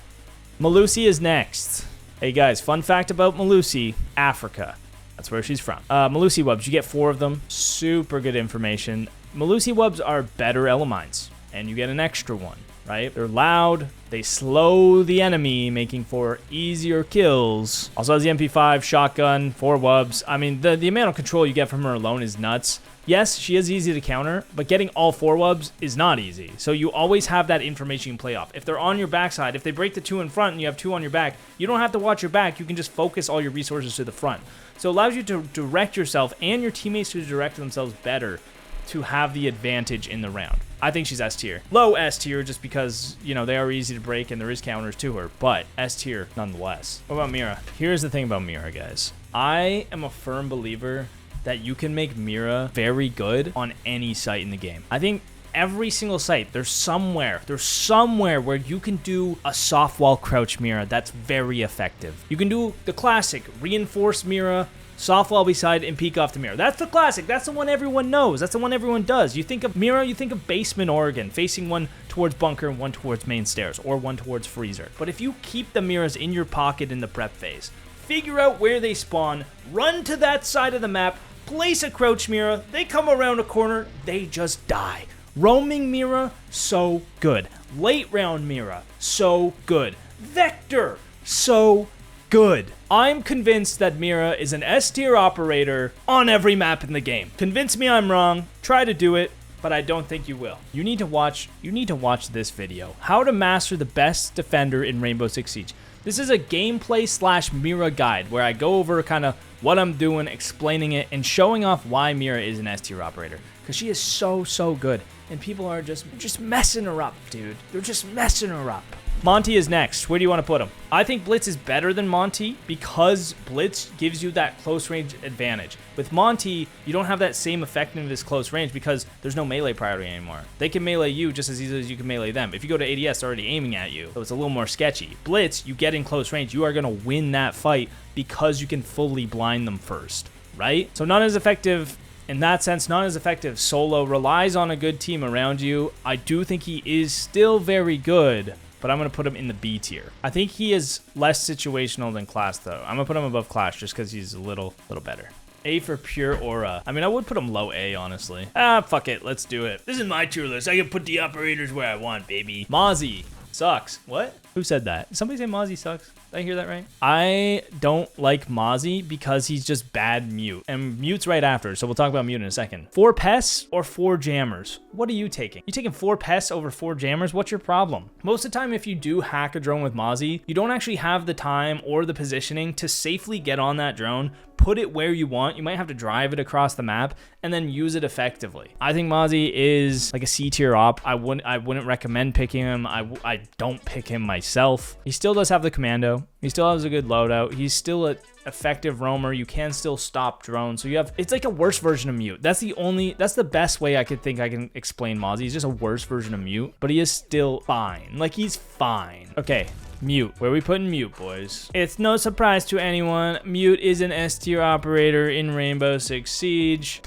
Speaker 1: Melusi is next. Hey guys, fun fact about Melusi, Africa. That's where she's from. Melusi webs, you get 4 of them. Super good information. Melusi webs are better elements, and you get an extra one, right? They're loud. They slow the enemy, making for easier kills. Also has the MP5, shotgun, 4 wubs. I mean, the amount of control you get from her alone is nuts. Yes, she is easy to counter, but getting all 4 wubs is not easy. So you always have that information you can play off. If they're on your backside, if they break the 2 in front and you have 2 on your back, you don't have to watch your back. You can just focus all your resources to the front. So it allows you to direct yourself and your teammates to direct themselves better to have the advantage in the round. I think she's S tier. Low S tier just because, you know, they are easy to break and there is counters to her, but S tier nonetheless. What about Mira? Here's the thing about Mira, guys. I am a firm believer that you can make Mira very good on any site in the game. I think every single site, there's somewhere where you can do a soft wall crouch Mira that's very effective. You can do the classic reinforced Mira soft wall beside, and peek off the Mira. That's the classic. That's the one everyone knows. That's the one everyone does. You think of Mira, you think of basement Oregon, facing one towards bunker and one towards main stairs, or one towards freezer. But if you keep the Miras in your pocket in the prep phase, figure out where they spawn, run to that side of the map, place a crouch Mira, they come around a corner, they just die. Roaming Mira, so good. Late round Mira, so good. Vector, so good. I'm convinced that Mira is an S tier operator on every map in the game. Convince me I'm wrong, try to do it, but I don't think you will. You need to watch this video. How to master the best defender in Rainbow Six Siege. This is a gameplay / Mira guide where I go over kind of what I'm doing, explaining it, and showing off why Mira is an S tier operator. Because she is so good. And people are just messing her up, dude. They're just messing her up. Monty is next. Where do you want to put him? I think Blitz is better than Monty because Blitz gives you that close range advantage. With Monty, you don't have that same effectiveness close range because there's no melee priority anymore. They can melee you just as easily as you can melee them. If you go to ADS, they're already aiming at you, so it's a little more sketchy. Blitz, you get in close range, you are going to win that fight because you can fully blind them first, right? So not as effective. In that sense, not as effective solo, relies on a good team around you. I do think he is still very good, but I'm going to put him in the B tier. I think he is less situational than Clash, though. I'm going to put him above Clash just because he's a little better. A for pure aura. I mean, I would put him low A, honestly. Fuck it. Let's do it. This is my tier list. I can put the operators where I want, baby. Mozzie sucks. What? Who said that? Did somebody say Mozzie sucks? Did I hear that right? I don't like Mozzie because he's just bad mute. And mute's right after, so we'll talk about mute in a second. 4 pests or 4 jammers? What are you taking? You taking 4 pests over 4 jammers? What's your problem? Most of the time, if you do hack a drone with Mozzie, you don't actually have the time or the positioning to safely get on that drone, put it where you want. You might have to drive it across the map and then use it effectively. I think Mozzie is like a C tier op. I wouldn't recommend picking him. I don't pick him myself. He still does have the commando. He still has a good loadout. He's still an effective roamer. You can still stop drones. So it's like a worse version of mute. That's the best way I could think I can explain Mozzie. He's just a worse version of mute, but he is still fine. Like, he's fine. Okay. Mute. Where we putting Mute, boys? It's no surprise to anyone. Mute is an S tier operator in Rainbow Six Siege.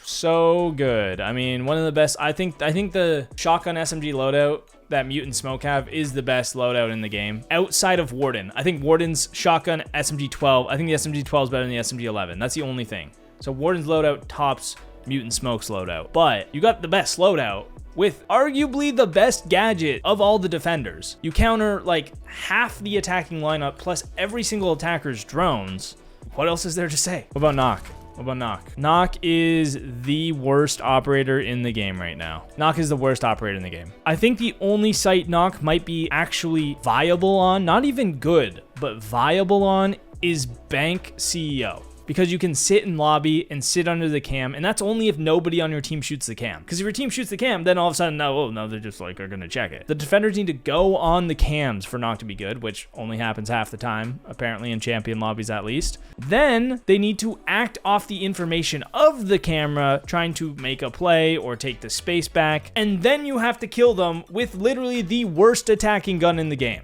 Speaker 1: So good. I mean, one of the best. I think the shotgun SMG loadout that Mute and Smoke have is the best loadout in the game. Outside of Warden. I think Warden's shotgun SMG 12. I think the SMG 12 is better than the SMG 11. That's the only thing. So Warden's loadout tops Mute and Smoke's loadout. But you got the best loadout with arguably the best gadget of all the defenders. You counter like half the attacking lineup plus every single attacker's drones. What else is there to say? What about Nokk? What about Nokk? Nokk is the worst operator in the game right now. Nokk is the worst operator in the game. I think the only site Nokk might be actually viable on, not even good, but viable on, is Bank CEO. Because you can sit in lobby and sit under the cam, and that's only if nobody on your team shoots the cam. Because if your team shoots the cam, then all of a sudden, no, they're just like, are gonna check it. The defenders need to go on the cams for Nokk to be good, which only happens half the time, apparently in champion lobbies at least. Then they need to act off the information of the camera, trying to make a play or take the space back, and then you have to kill them with literally the worst attacking gun in the game.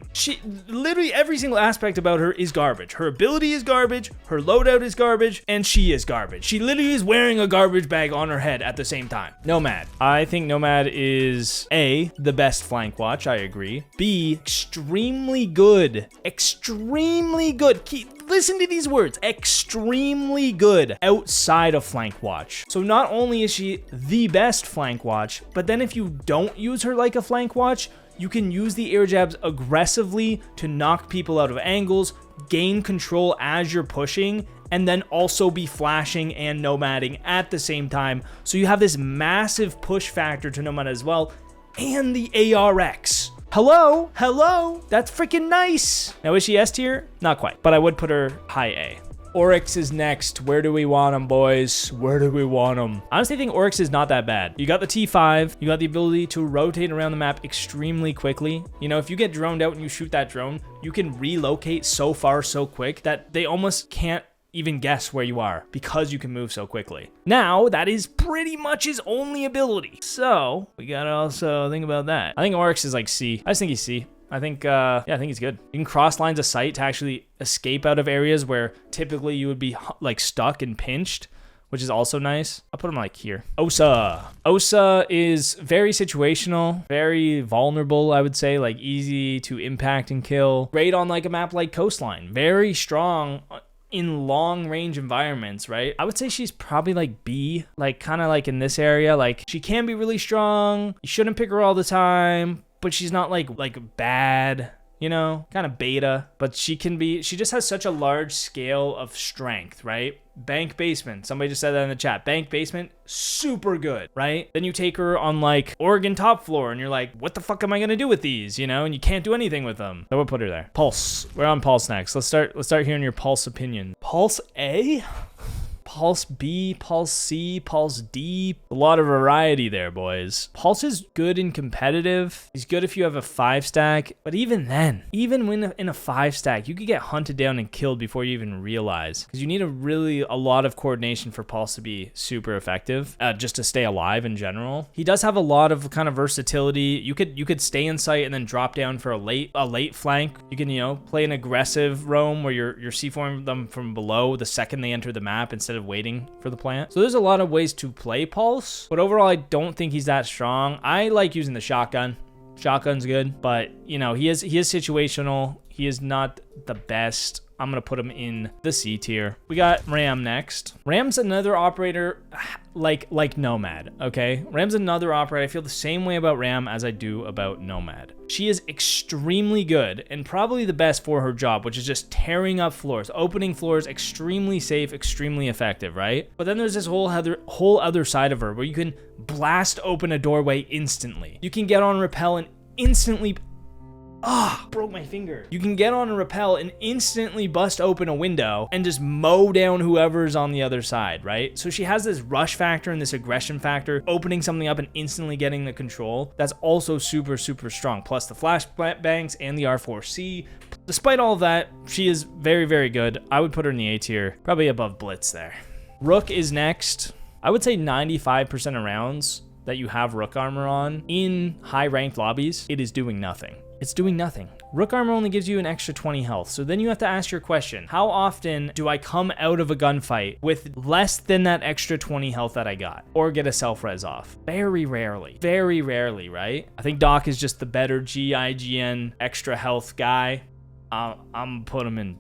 Speaker 1: Literally every single aspect about her is garbage. Her ability is garbage, her loadout is garbage, and she is garbage. She literally is wearing a garbage bag on her head at the same time. Nomad. I think Nomad is A, the best flank watch. I agree. B, extremely good. Extremely good. Listen to these words. Extremely good outside of flank watch. So not only is she the best flank watch, but then if you don't use her like a flank watch, you can use the air jabs aggressively to knock people out of angles, gain control as you're pushing, and then also be flashing and nomading at the same time. So you have this massive push factor to Nomad as well, and the ARX. Hello? That's freaking nice. Now, is she S tier? Not quite, but I would put her high A. Oryx is next. Where do we want him, boys? Where do we want him? Honestly, I think Oryx is not that bad. You got the T5. You got the ability to rotate around the map extremely quickly. You know, if you get droned out and you shoot that drone, you can relocate so far so quick that they almost can't even guess where you are because you can move so quickly. Now, that is pretty much his only ability. So, we gotta also think about that. I think Oryx is like C. I just think he's C. I think, yeah, I think he's good. You can cross lines of sight to actually escape out of areas where typically you would be like stuck and pinched, which is also nice. I'll put him like here. Osa. Osa is very situational, very vulnerable, I would say, like easy to impact and kill. Great on like a map like Coastline. Very strong in long range environments, right? I would say she's probably like B, like kind of like in this area. Like she can be really strong. You shouldn't pick her all the time, but she's not like bad, you know, kind of beta, but she just has such a large scale of strength, right? Bank basement. Somebody just said that in the chat. Bank basement, super good, right? Then you take her on like Oregon top floor and you're like, what the fuck am I going to do with these? You know, and you can't do anything with them. So we'll put her there. Pulse. We're on Pulse next. Let's start hearing your Pulse opinion. Pulse A? Pulse B, Pulse C, Pulse D. A lot of variety there, boys. Pulse is good and competitive. He's good if you have a 5-stack. But even then, even when in a 5-stack, you could get hunted down and killed before you even realize. Because you need a lot of coordination for Pulse to be super effective, just to stay alive in general. He does have a lot of kind of versatility. You could stay in sight and then drop down for a late flank. You can, you know, play an aggressive roam where you're C4ing them from below the second they enter the map instead of waiting for the plant. So there's a lot of ways to play Pulse, but overall I don't think he's that strong. I like using the shotgun. Shotgun's good, but you know, he is situational. He is not the best. I'm gonna put him in the C tier. We got Ram next. Ram's another operator like Nomad, okay? Ram's another operator. I feel the same way about Ram as I do about Nomad. She is extremely good and probably the best for her job, which is just tearing up floors, opening floors, extremely safe, extremely effective, right? But then there's this whole other side of her where you can blast open a doorway instantly. You can get on rappel and instantly broke my finger. You can get on a rappel and instantly bust open a window and just mow down whoever's on the other side, right? So she has this rush factor and this aggression factor, opening something up and instantly getting the control. That's also super, super strong. Plus the flashbangs and the R4C. Despite all of that, she is very, very good. I would put her in the A tier, probably above Blitz there. Rook is next. I would say 95% of rounds that you have Rook armor on in high ranked lobbies, it is doing nothing. It's doing nothing. Rook armor only gives you an extra 20 health. So then you have to ask your question, how often do I come out of a gunfight with less than that extra 20 health that I got? Or get a self-res off? Very rarely, right? I think Doc is just the better GIGN extra health guy. I'm put him in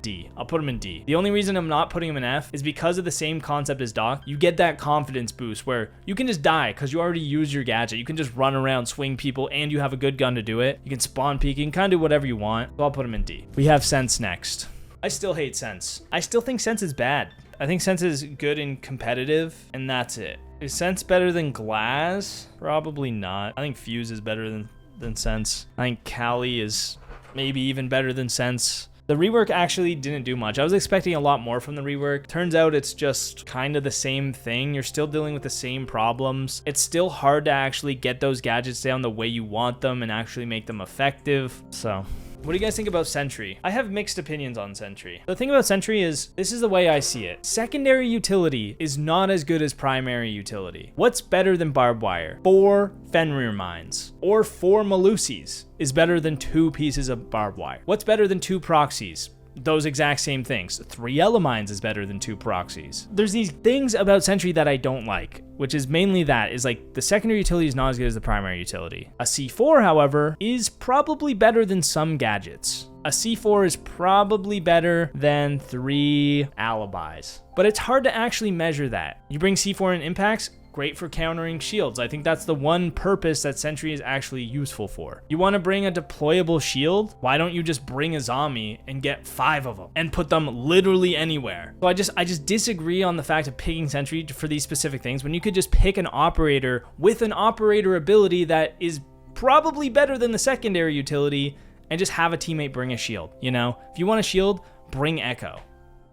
Speaker 1: D. I'll put him in D. The only reason I'm not putting him in F is because of the same concept as Doc. You get that confidence boost where you can just die because you already used your gadget. You can just run around, swing people, and you have a good gun to do it. You can spawn peek. You can kind of do whatever you want. So I'll put him in D. We have Sense next. I still hate Sense. I still think Sense is bad. I think Sense is good and competitive, and that's it. Is Sense better than Glaz? Probably not. I think Fuze is better than Sense. I think Kali is maybe even better than Sense. The rework actually didn't do much. I was expecting a lot more from the rework. Turns out it's just kind of the same thing. You're still dealing with the same problems. It's still hard to actually get those gadgets down the way you want them and actually make them effective. So what do you guys think about Sentry? I have mixed opinions on Sentry. The thing about Sentry is, this is the way I see it. Secondary utility is not as good as primary utility. What's better than barbed wire? 4 Fenrir mines or 4 Melusis is better than 2 pieces of barbed wire. What's better than 2 proxies? Those exact same things. 3 Elemines is better than 2 proxies. There's these things about Sentry that I don't like, which is mainly that, is like the secondary utility is not as good as the primary utility. A C4, however, is probably better than some gadgets. A C4 is probably better than 3 Alibis. But it's hard to actually measure that. You bring C4 in impacts, great for countering shields. I think that's the one purpose that Sentry is actually useful for. You want to bring a deployable shield? Why don't you just bring Azami and get 5 of them and put them literally anywhere? So I just disagree on the fact of picking Sentry for these specific things when you could just pick an operator with an operator ability that is probably better than the secondary utility and just have a teammate bring a shield, you know? If you want a shield, bring Echo,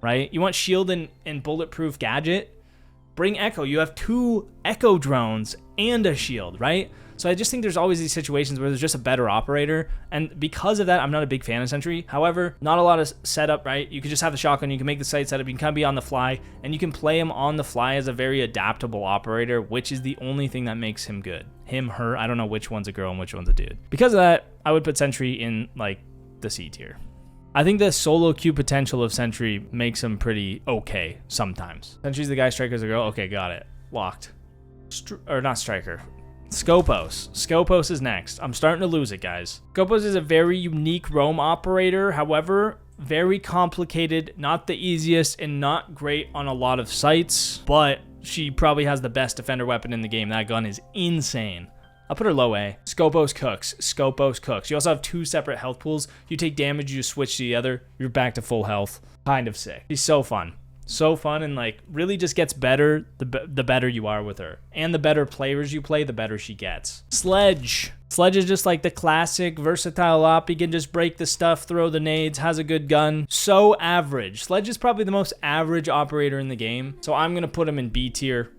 Speaker 1: right? You want shield and bulletproof gadget? Bring Echo. You have 2 Echo drones and a shield, right? So I just think there's always these situations where there's just a better operator. And because of that, I'm not a big fan of Sentry. However, not a lot of setup, right? You can just have the shotgun. You can make the site setup. You can kind of be on the fly. And you can play him on the fly as a very adaptable operator, which is the only thing that makes him good. him, her. I don't know which one's a girl and which one's a dude. Because of that, I would put Sentry in like the C tier. I think the solo queue potential of Sentry makes him pretty okay sometimes. Sentry's the guy, Striker's the girl. Okay, got it. Locked. Or not Striker. Scopos. Scopos is next. I'm starting to lose it, guys. Scopos is a very unique roam operator. However, very complicated, not the easiest, and not great on a lot of sites, but she probably has the best defender weapon in the game. That gun is insane. I'll put her low A. Scopos cooks. Scopos cooks. You also have 2 separate health pools. You take damage, you switch to the other, you're back to full health. Kind of sick. She's so fun. So fun, and like really just gets better the better you are with her. And the better players you play, the better she gets. Sledge. Sledge is just like the classic versatile op. He can just break the stuff, throw the nades, has a good gun. So average. Sledge is probably the most average operator in the game. So I'm going to put him in B tier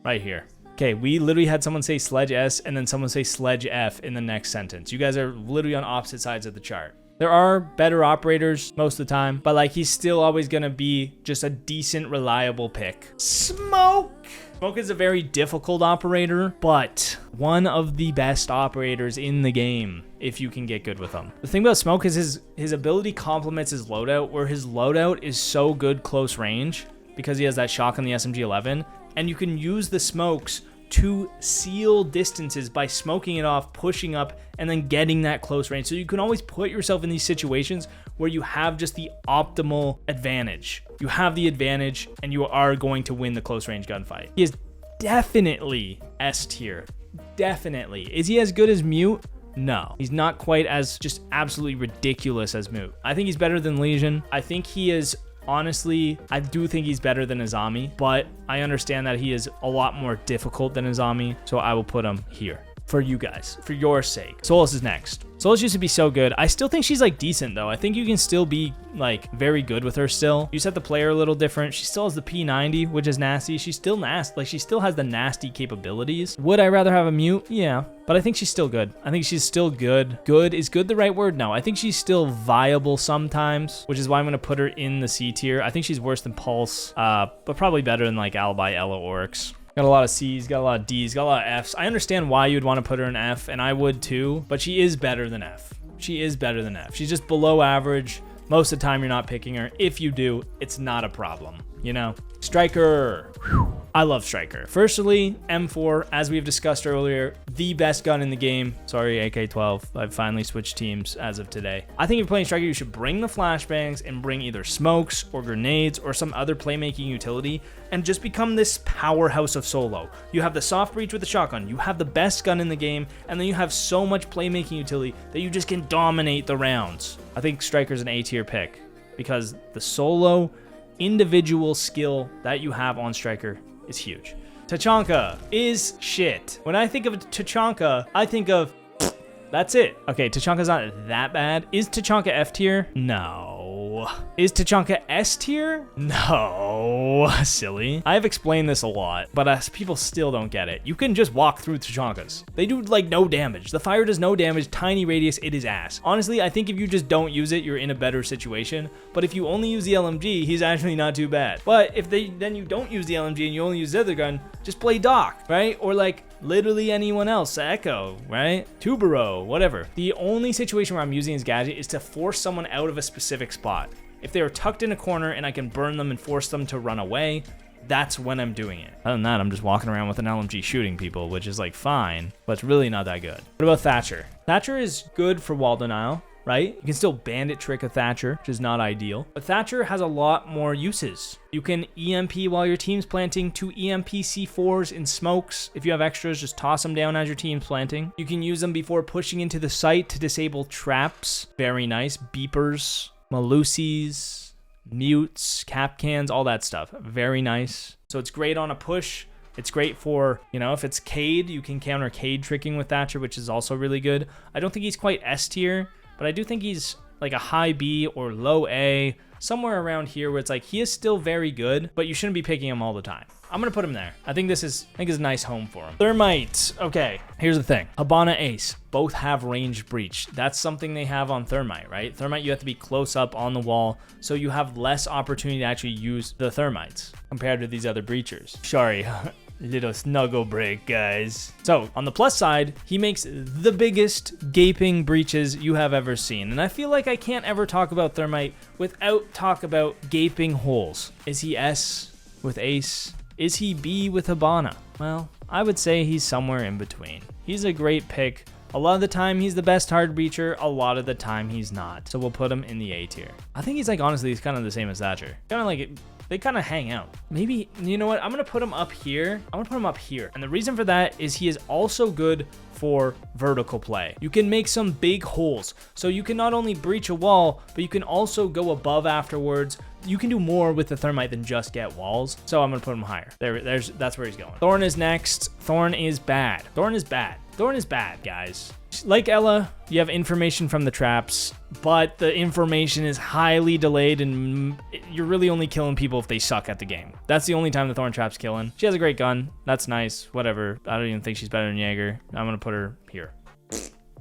Speaker 1: right here. Okay, we literally had someone say Sledge S and then someone say Sledge F in the next sentence. You guys are literally on opposite sides of the chart. There are better operators most of the time, but like he's still always going to be just a decent, reliable pick. Smoke! Smoke is a very difficult operator, but one of the best operators in the game if you can get good with him. The thing about Smoke is his ability complements his loadout, where his loadout is so good close range because he has that shock on the SMG-11, and you can use the smokes to seal distances by smoking it off, pushing up, and then getting that close range. So you can always put yourself in these situations where you have just the optimal advantage. You have the advantage and you are going to win the close range gunfight. He is definitely S tier. Definitely. Is he as good as Mute? No. He's not quite as just absolutely ridiculous as Mute. I think he's better than Lesion. I think he is... Honestly, I do think he's better than Azami, but I understand that he is a lot more difficult than Azami, so I will put him here for you guys, for your sake. Solus is next. Solus used to be so good. I still think she's like decent though. I think you can still be like very good with her still. You set the player a little different. She still has the P90, which is nasty. She's still nasty. Like she still has the nasty capabilities. Would I rather have a Mute? Yeah, but I think she's still good. I think she's still good. Good, is good the right word? No, I think she's still viable sometimes, which is why I'm going to put her in the C tier. I think she's worse than Pulse, but probably better than like Alibi, Ella, Oryx. Got a lot of C's, got a lot of D's, got a lot of F's. I understand why you'd want to put her in F, and I would too, but she is better than F. She is better than F. She's just below average. Most of the time, you're not picking her. If you do, it's not a problem, you know? Striker. Whew. I love Striker. Firstly, M4, as we've discussed earlier, the best gun in the game. Sorry, AK-12. I've finally switched teams as of today. I think if you're playing Striker, you should bring the flashbangs and bring either smokes or grenades or some other playmaking utility and just become this powerhouse of solo. You have the soft breach with the shotgun. You have the best gun in the game, and then you have so much playmaking utility that you just can dominate the rounds. I think Striker's an A-tier pick because the solo individual skill that you have on Striker is huge. Tachanka is shit. When I think of Tachanka, I think of that's it. Okay, Tachanka's not that bad. Is Tachanka F tier? No. Is Tachanka S tier? No. Silly. I've explained this a lot, but people still don't get it. You can just walk through Tachankas. They do like no damage. The fire does no damage, tiny radius, it is ass. Honestly, I think if you just don't use it, you're in a better situation. But if you only use the LMG, he's actually not too bad. But if then you don't use the LMG and you only use the other gun, just play Doc, right? Or like literally anyone else, Echo, right? Tubero, whatever. The only situation where I'm using his gadget is to force someone out of a specific spot. If they are tucked in a corner and I can burn them and force them to run away, that's when I'm doing it. Other than that, I'm just walking around with an LMG shooting people, which is like fine, but it's really not that good. What about Thatcher? Thatcher is good for wall denial, right? You can still bandit trick a Thatcher, which is not ideal. But Thatcher has a lot more uses. You can EMP while your team's planting, 2 EMP C4s in smokes. If you have extras, just toss them down as your team's planting. You can use them before pushing into the site to disable traps. Very nice. Beepers, Melusis, mutes, Kapkans, all that stuff. Very nice. So it's great on a push. It's great for, you know, if it's Cade, you can counter Cade tricking with Thatcher, which is also really good. I don't think he's quite S tier, but I do think he's like a high B or low A, somewhere around here where it's like he is still very good, but you shouldn't be picking him all the time. I'm gonna put him there. I think is a nice home for him. Thermite. Okay, here's the thing. Hibana, Ace, both have range breach. That's something they have on Thermite, right? Thermite, you have to be close up on the wall, so you have less opportunity to actually use the Thermites compared to these other breachers. Sorry. little snuggle break, guys. So on the plus side, he makes the biggest gaping breaches you have ever seen. And I feel like I can't ever talk about Thermite without talk about gaping holes. Is he S with Ace? Is he B with Hibana? Well, I would say he's somewhere in between. He's a great pick. A lot of the time, he's the best hard breacher. A lot of the time, he's not. So we'll put him in the A tier. I think he's like, honestly, he's kind of the same as Thatcher. Kind of like, they kind of hang out. Maybe, you know what? I'm going to put him up here. I'm going to put him up here. And the reason for that is he is also good for vertical play. You can make some big holes. So you can not only breach a wall, but you can also go above afterwards. You can do more with the Thermite than just get walls. So I'm going to put him higher. That's where he's going. Thorn is next. Thorn is bad. Thorn is bad. Thorn is bad, guys. Like Ella, you have information from the traps, but the information is highly delayed and you're really only killing people if they suck at the game. That's the only time the Thorn trap's killing. She has a great gun. That's nice. Whatever. I don't even think she's better than Jager. I'm going to put her here.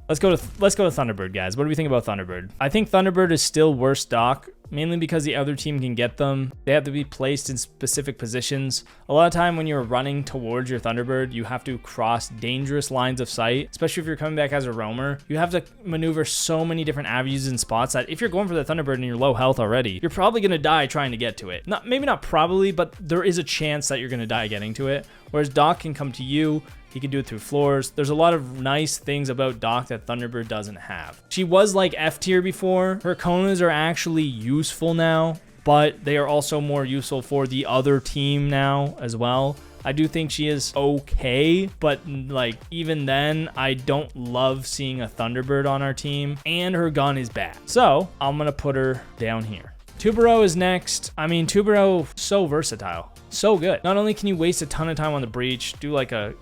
Speaker 1: Let's go to Thunderbird, guys. What do we think about Thunderbird? I think Thunderbird is still worse Doc, mainly because the other team can get them. They have to be placed in specific positions. A lot of time when you're running towards your Thunderbird, you have to cross dangerous lines of sight, especially if you're coming back as a roamer. You have to maneuver so many different avenues and spots that if you're going for the Thunderbird and you're low health already, you're probably going to die trying to get to it. Maybe not probably, but there is a chance that you're going to die getting to it. Whereas Doc can come to you. He can do it through floors. There's a lot of nice things about Doc that Thunderbird doesn't have. She was like F tier before. Her Konas are actually useful now, but they are also more useful for the other team now as well. I do think she is okay, but like even then, I don't love seeing a Thunderbird on our team, and her gun is bad. So I'm gonna put her down here. Tubero is next. I mean, Tubero, so versatile, so good. Not only can you waste a ton of time on the breach, do like a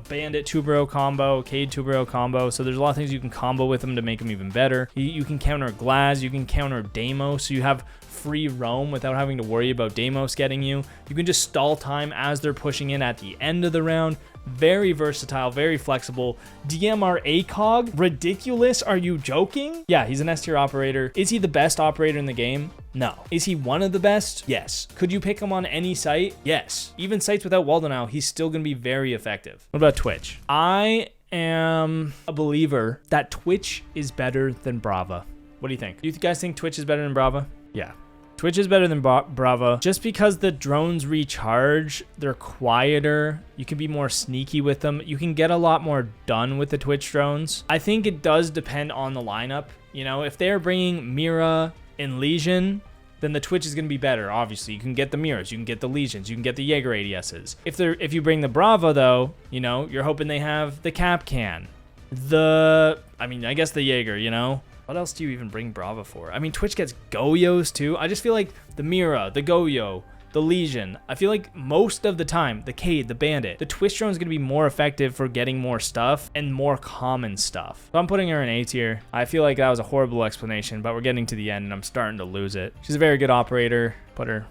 Speaker 1: Bandit Tubero combo, Cade Tubero combo. So there's a lot of things you can combo with him to make him even better. You can counter Glaz, you can counter Deimos, so you have free roam without having to worry about Deimos getting you. You can just stall time as they're pushing in at the end of the round. Very versatile, very flexible. DMR ACOG? Ridiculous? Are you joking? Yeah, he's an S tier operator. Is he the best operator in the game? No. Is he one of the best? Yes. Could you pick him on any site? Yes. Even sites without wall denial, he's still going to be very effective. What about Twitch? I am a believer that Twitch is better than Brava. What do you think? Do you guys think Twitch is better than Brava? Yeah. Twitch is better than Brava just because the drones recharge, they're quieter, you can be more sneaky with them, you can get a lot more done with the Twitch drones. I think it does depend on the lineup. You know, if they're bringing Mira and Lesion, then the Twitch is going to be better. Obviously, you can get the Miras, you can get the Legions, you can get the Jager ADSs. If you bring the Brava though, you know, you're hoping they have the Kapkan, I guess the Jager, you know. What else do you even bring Brava for? I mean, Twitch gets Goyos too. I just feel like the Mira, the Goyo, the Lesion, I feel like most of the time, the Cade, the Bandit, the Twitch drone is going to be more effective for getting more stuff and more common stuff. So I'm putting her in A tier. I feel like that was a horrible explanation, but we're getting to the end and I'm starting to lose it. She's a very good operator. Put her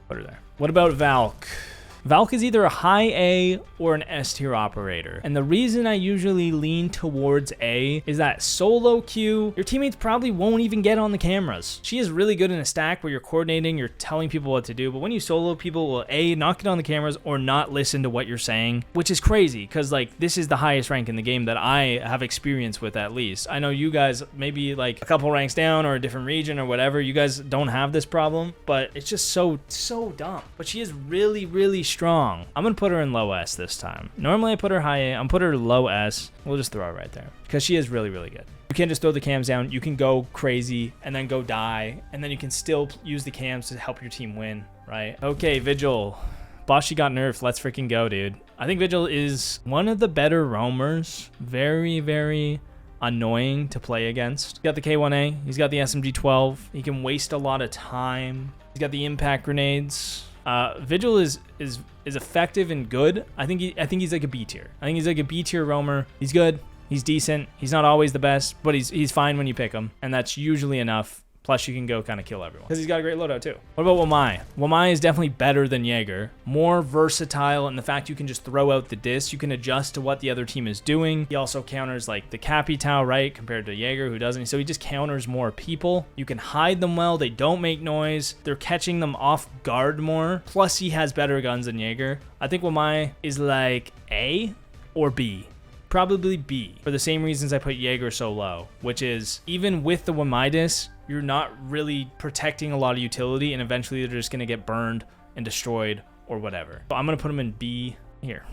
Speaker 1: there. What about Valk? Valk is either a high A or an S tier operator. And the reason I usually lean towards A is that solo queue, your teammates probably won't even get on the cameras. She is really good in a stack where you're coordinating, you're telling people what to do, but when you solo, people will A, not get on the cameras or not listen to what you're saying, which is crazy because like this is the highest rank in the game that I have experience with at least. I know you guys maybe like a couple ranks down or a different region or whatever, you guys don't have this problem, but it's just so dumb. But she is really, really strong. I'm gonna put her in low S this time. Normally I put her high A. I'm put her low S. We'll just throw her right there because she is really, really good. You can't just throw the cams down. You can go crazy and then go die, and then you can still use the cams to help your team win, right? Okay, Vigil. Bashi got nerfed. Let's freaking go, dude. I think Vigil is one of the better roamers. Very, very annoying to play against. He's got the K1A. He's got the SMG-12. He can waste a lot of time. He's got the impact grenades. Vigil is effective and good. I think he's like a B tier. I think he's like a B tier roamer. He's good. He's decent. He's not always the best, but he's fine when you pick him, and that's usually enough. Plus, you can go kind of kill everyone because he's got a great loadout too. What about Wamai? Wamai is definitely better than Jager. More versatile in the fact you can just throw out the disc. You can adjust to what the other team is doing. He also counters like the Capitao, right? Compared to Jager, who doesn't. So he just counters more people. You can hide them well. They don't make noise. They're catching them off guard more. Plus, he has better guns than Jager. I think Wamai is like A or B. Probably B, for the same reasons I put Jager so low, which is even with the Wamidis, you're not really protecting a lot of utility, and eventually they're just going to get burned and destroyed or whatever. So I'm going to put him in B here.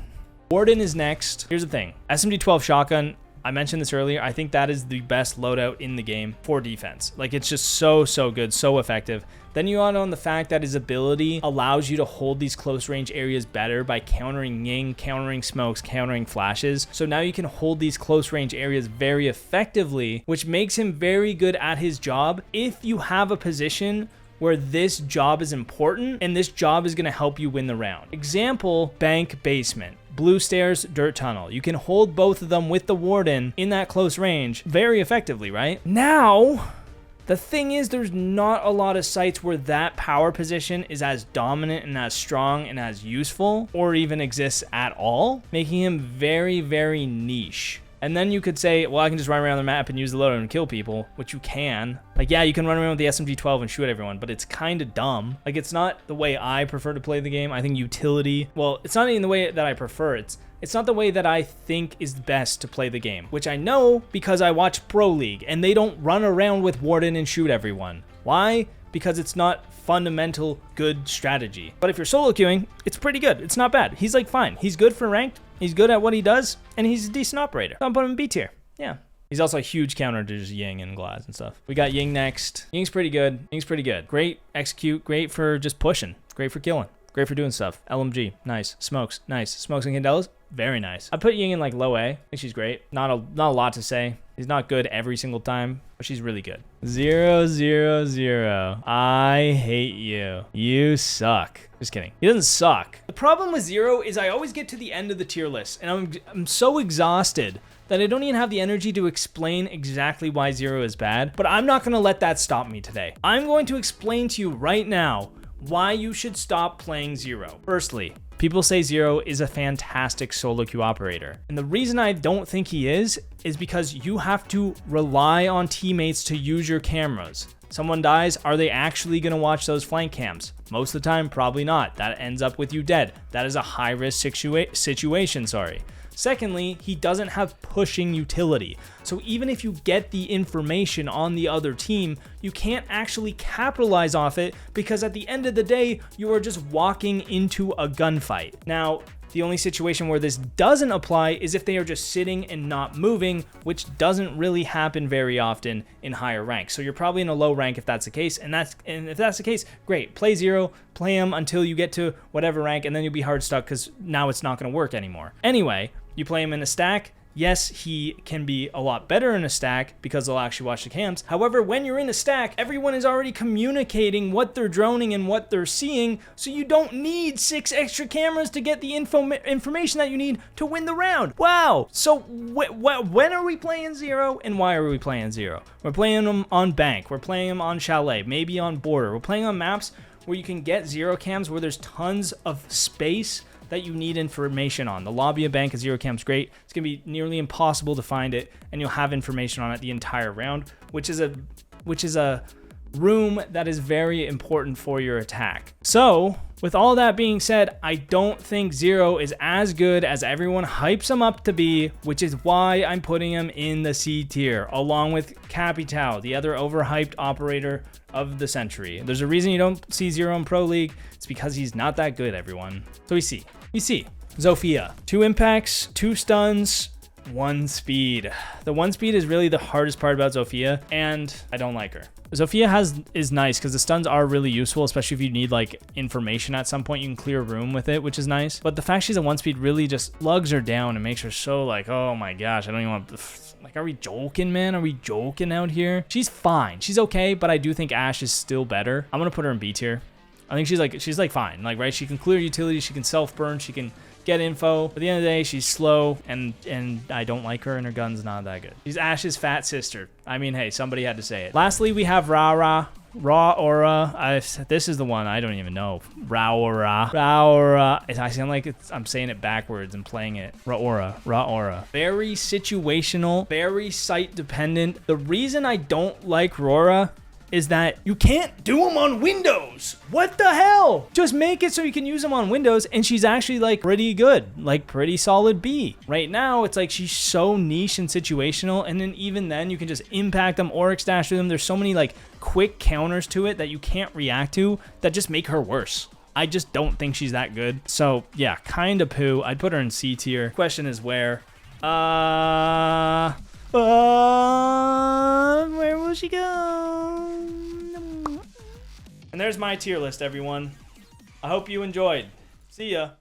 Speaker 1: Warden is next. Here's the thing. SMG-12 shotgun, I mentioned this earlier. I think that is the best loadout in the game for defense. Like, it's just so good, so effective. Then you add on the fact that his ability allows you to hold these close range areas better by countering Ying, countering smokes, countering flashes. So now you can hold these close range areas very effectively, which makes him very good at his job if you have a position where this job is important and this job is going to help you win the round. Example, bank basement. Blue stairs, dirt tunnel. You can hold both of them with the warden in that close range very effectively, right? Now, the thing is, there's not a lot of sites where that power position is as dominant and as strong and as useful or even exists at all, making him very niche. And then you could say, well, I can just run around the map and use the loadout and kill people, which you can. Like, yeah, you can run around with the SMG-12 and shoot everyone, but it's kind of dumb. Like, it's not the way I prefer to play the game. I think utility, well, it's not even the way that I prefer. It's not the way that I think is best to play the game, which I know because I watch Pro League and they don't run around with Warden and shoot everyone. Why? Because it's not fundamental good strategy. But if you're solo queuing, it's pretty good. It's not bad. He's like fine. He's good for ranked. He's good at what he does, and he's a decent operator. So I'm putting him in B tier. Yeah. He's also a huge counter to just Ying and Glaz and stuff. We got Ying next. Ying's pretty good. Ying's pretty good. Great execute. Great for just pushing. Great for killing. Great for doing stuff. LMG, nice. Smokes, nice. Smokes and Candelas, very nice. I put Ying in like low A. I think she's great. Not a lot to say. He's not good every single time, but she's really good. 0, 0, 0. I hate you. You suck. Just kidding. He doesn't suck. The problem with 0 is I always get to the end of the tier list, and I'm so exhausted that I don't even have the energy to explain exactly why 0 is bad, but I'm not going to let that stop me today. I'm going to explain to you right now why you should stop playing 0. Firstly, people say 0 is a fantastic solo queue operator. And the reason I don't think he is because you have to rely on teammates to use your cameras. Someone dies, are they actually going to watch those flank cams? Most of the time, probably not. That ends up with you dead. That is a high-risk situation, sorry. Secondly, he doesn't have pushing utility. So even if you get the information on the other team, you can't actually capitalize off it because at the end of the day, you are just walking into a gunfight. Now, the only situation where this doesn't apply is if they are just sitting and not moving, which doesn't really happen very often in higher ranks. So you're probably in a low rank if that's the case. And if that's the case, great. Play 0, play him until you get to whatever rank, and then you'll be hard stuck because now it's not going to work anymore. Anyway, you play him in a stack. Yes, he can be a lot better in a stack because they'll actually watch the cams. However, when you're in a stack, everyone is already communicating what they're droning and what they're seeing, so you don't need 6 extra cameras to get the information that you need to win the round. Wow! So when are we playing 0 and why are we playing 0? We're playing them on Bank, we're playing them on Chalet, maybe on Border. We're playing on maps where you can get 0 cams where there's tons of space that you need information on. The lobby of Bank of 0 cam's great. It's gonna be nearly impossible to find it, and you'll have information on it the entire round, which is a room that is very important for your attack. So, with all that being said, I don't think 0 is as good as everyone hypes him up to be, which is why I'm putting him in the C tier, along with Capitao, the other overhyped operator of the century. There's a reason you don't see 0 in Pro League. It's because he's not that good, everyone. So we see. Zofia. 2 impacts, 2 stuns, 1 speed. The 1 speed is really the hardest part about Zofia, and I don't like her. Zofia is nice because the stuns are really useful, especially if you need like information at some point. You can clear a room with it, which is nice. But the fact she's a 1 speed really just lugs her down and makes her so like, oh my gosh, I don't even want. Like, are we joking, man? Are we joking out here? She's fine. She's okay, but I do think Ashe is still better. I'm gonna put her in B tier. I think she's like fine. Like, right, she can clear utility, she can self-burn, she can get info. At the end of the day, she's slow, and I don't like her, and her gun's not that good. She's Ash's fat sister. I mean, hey, somebody had to say it. Lastly, we have Raw Aura. This is the one I don't even know. Raw Aura. I sound like I'm saying it backwards and playing it. Raw Aura. Very situational, very site dependent. The reason I don't like Rora is that you can't do them on Windows. What the hell? Just make it so you can use them on Windows, and she's actually like pretty good, like pretty solid B. Right now, it's like she's so niche and situational, and then even then you can just impact them, Oryx dash through them. There's so many like quick counters to it that you can't react to that just make her worse. I just don't think she's that good. So yeah, kind of poo. I'd put her in C tier. Question is where? Where will she go? And there's my tier list, everyone. I hope you enjoyed. See ya.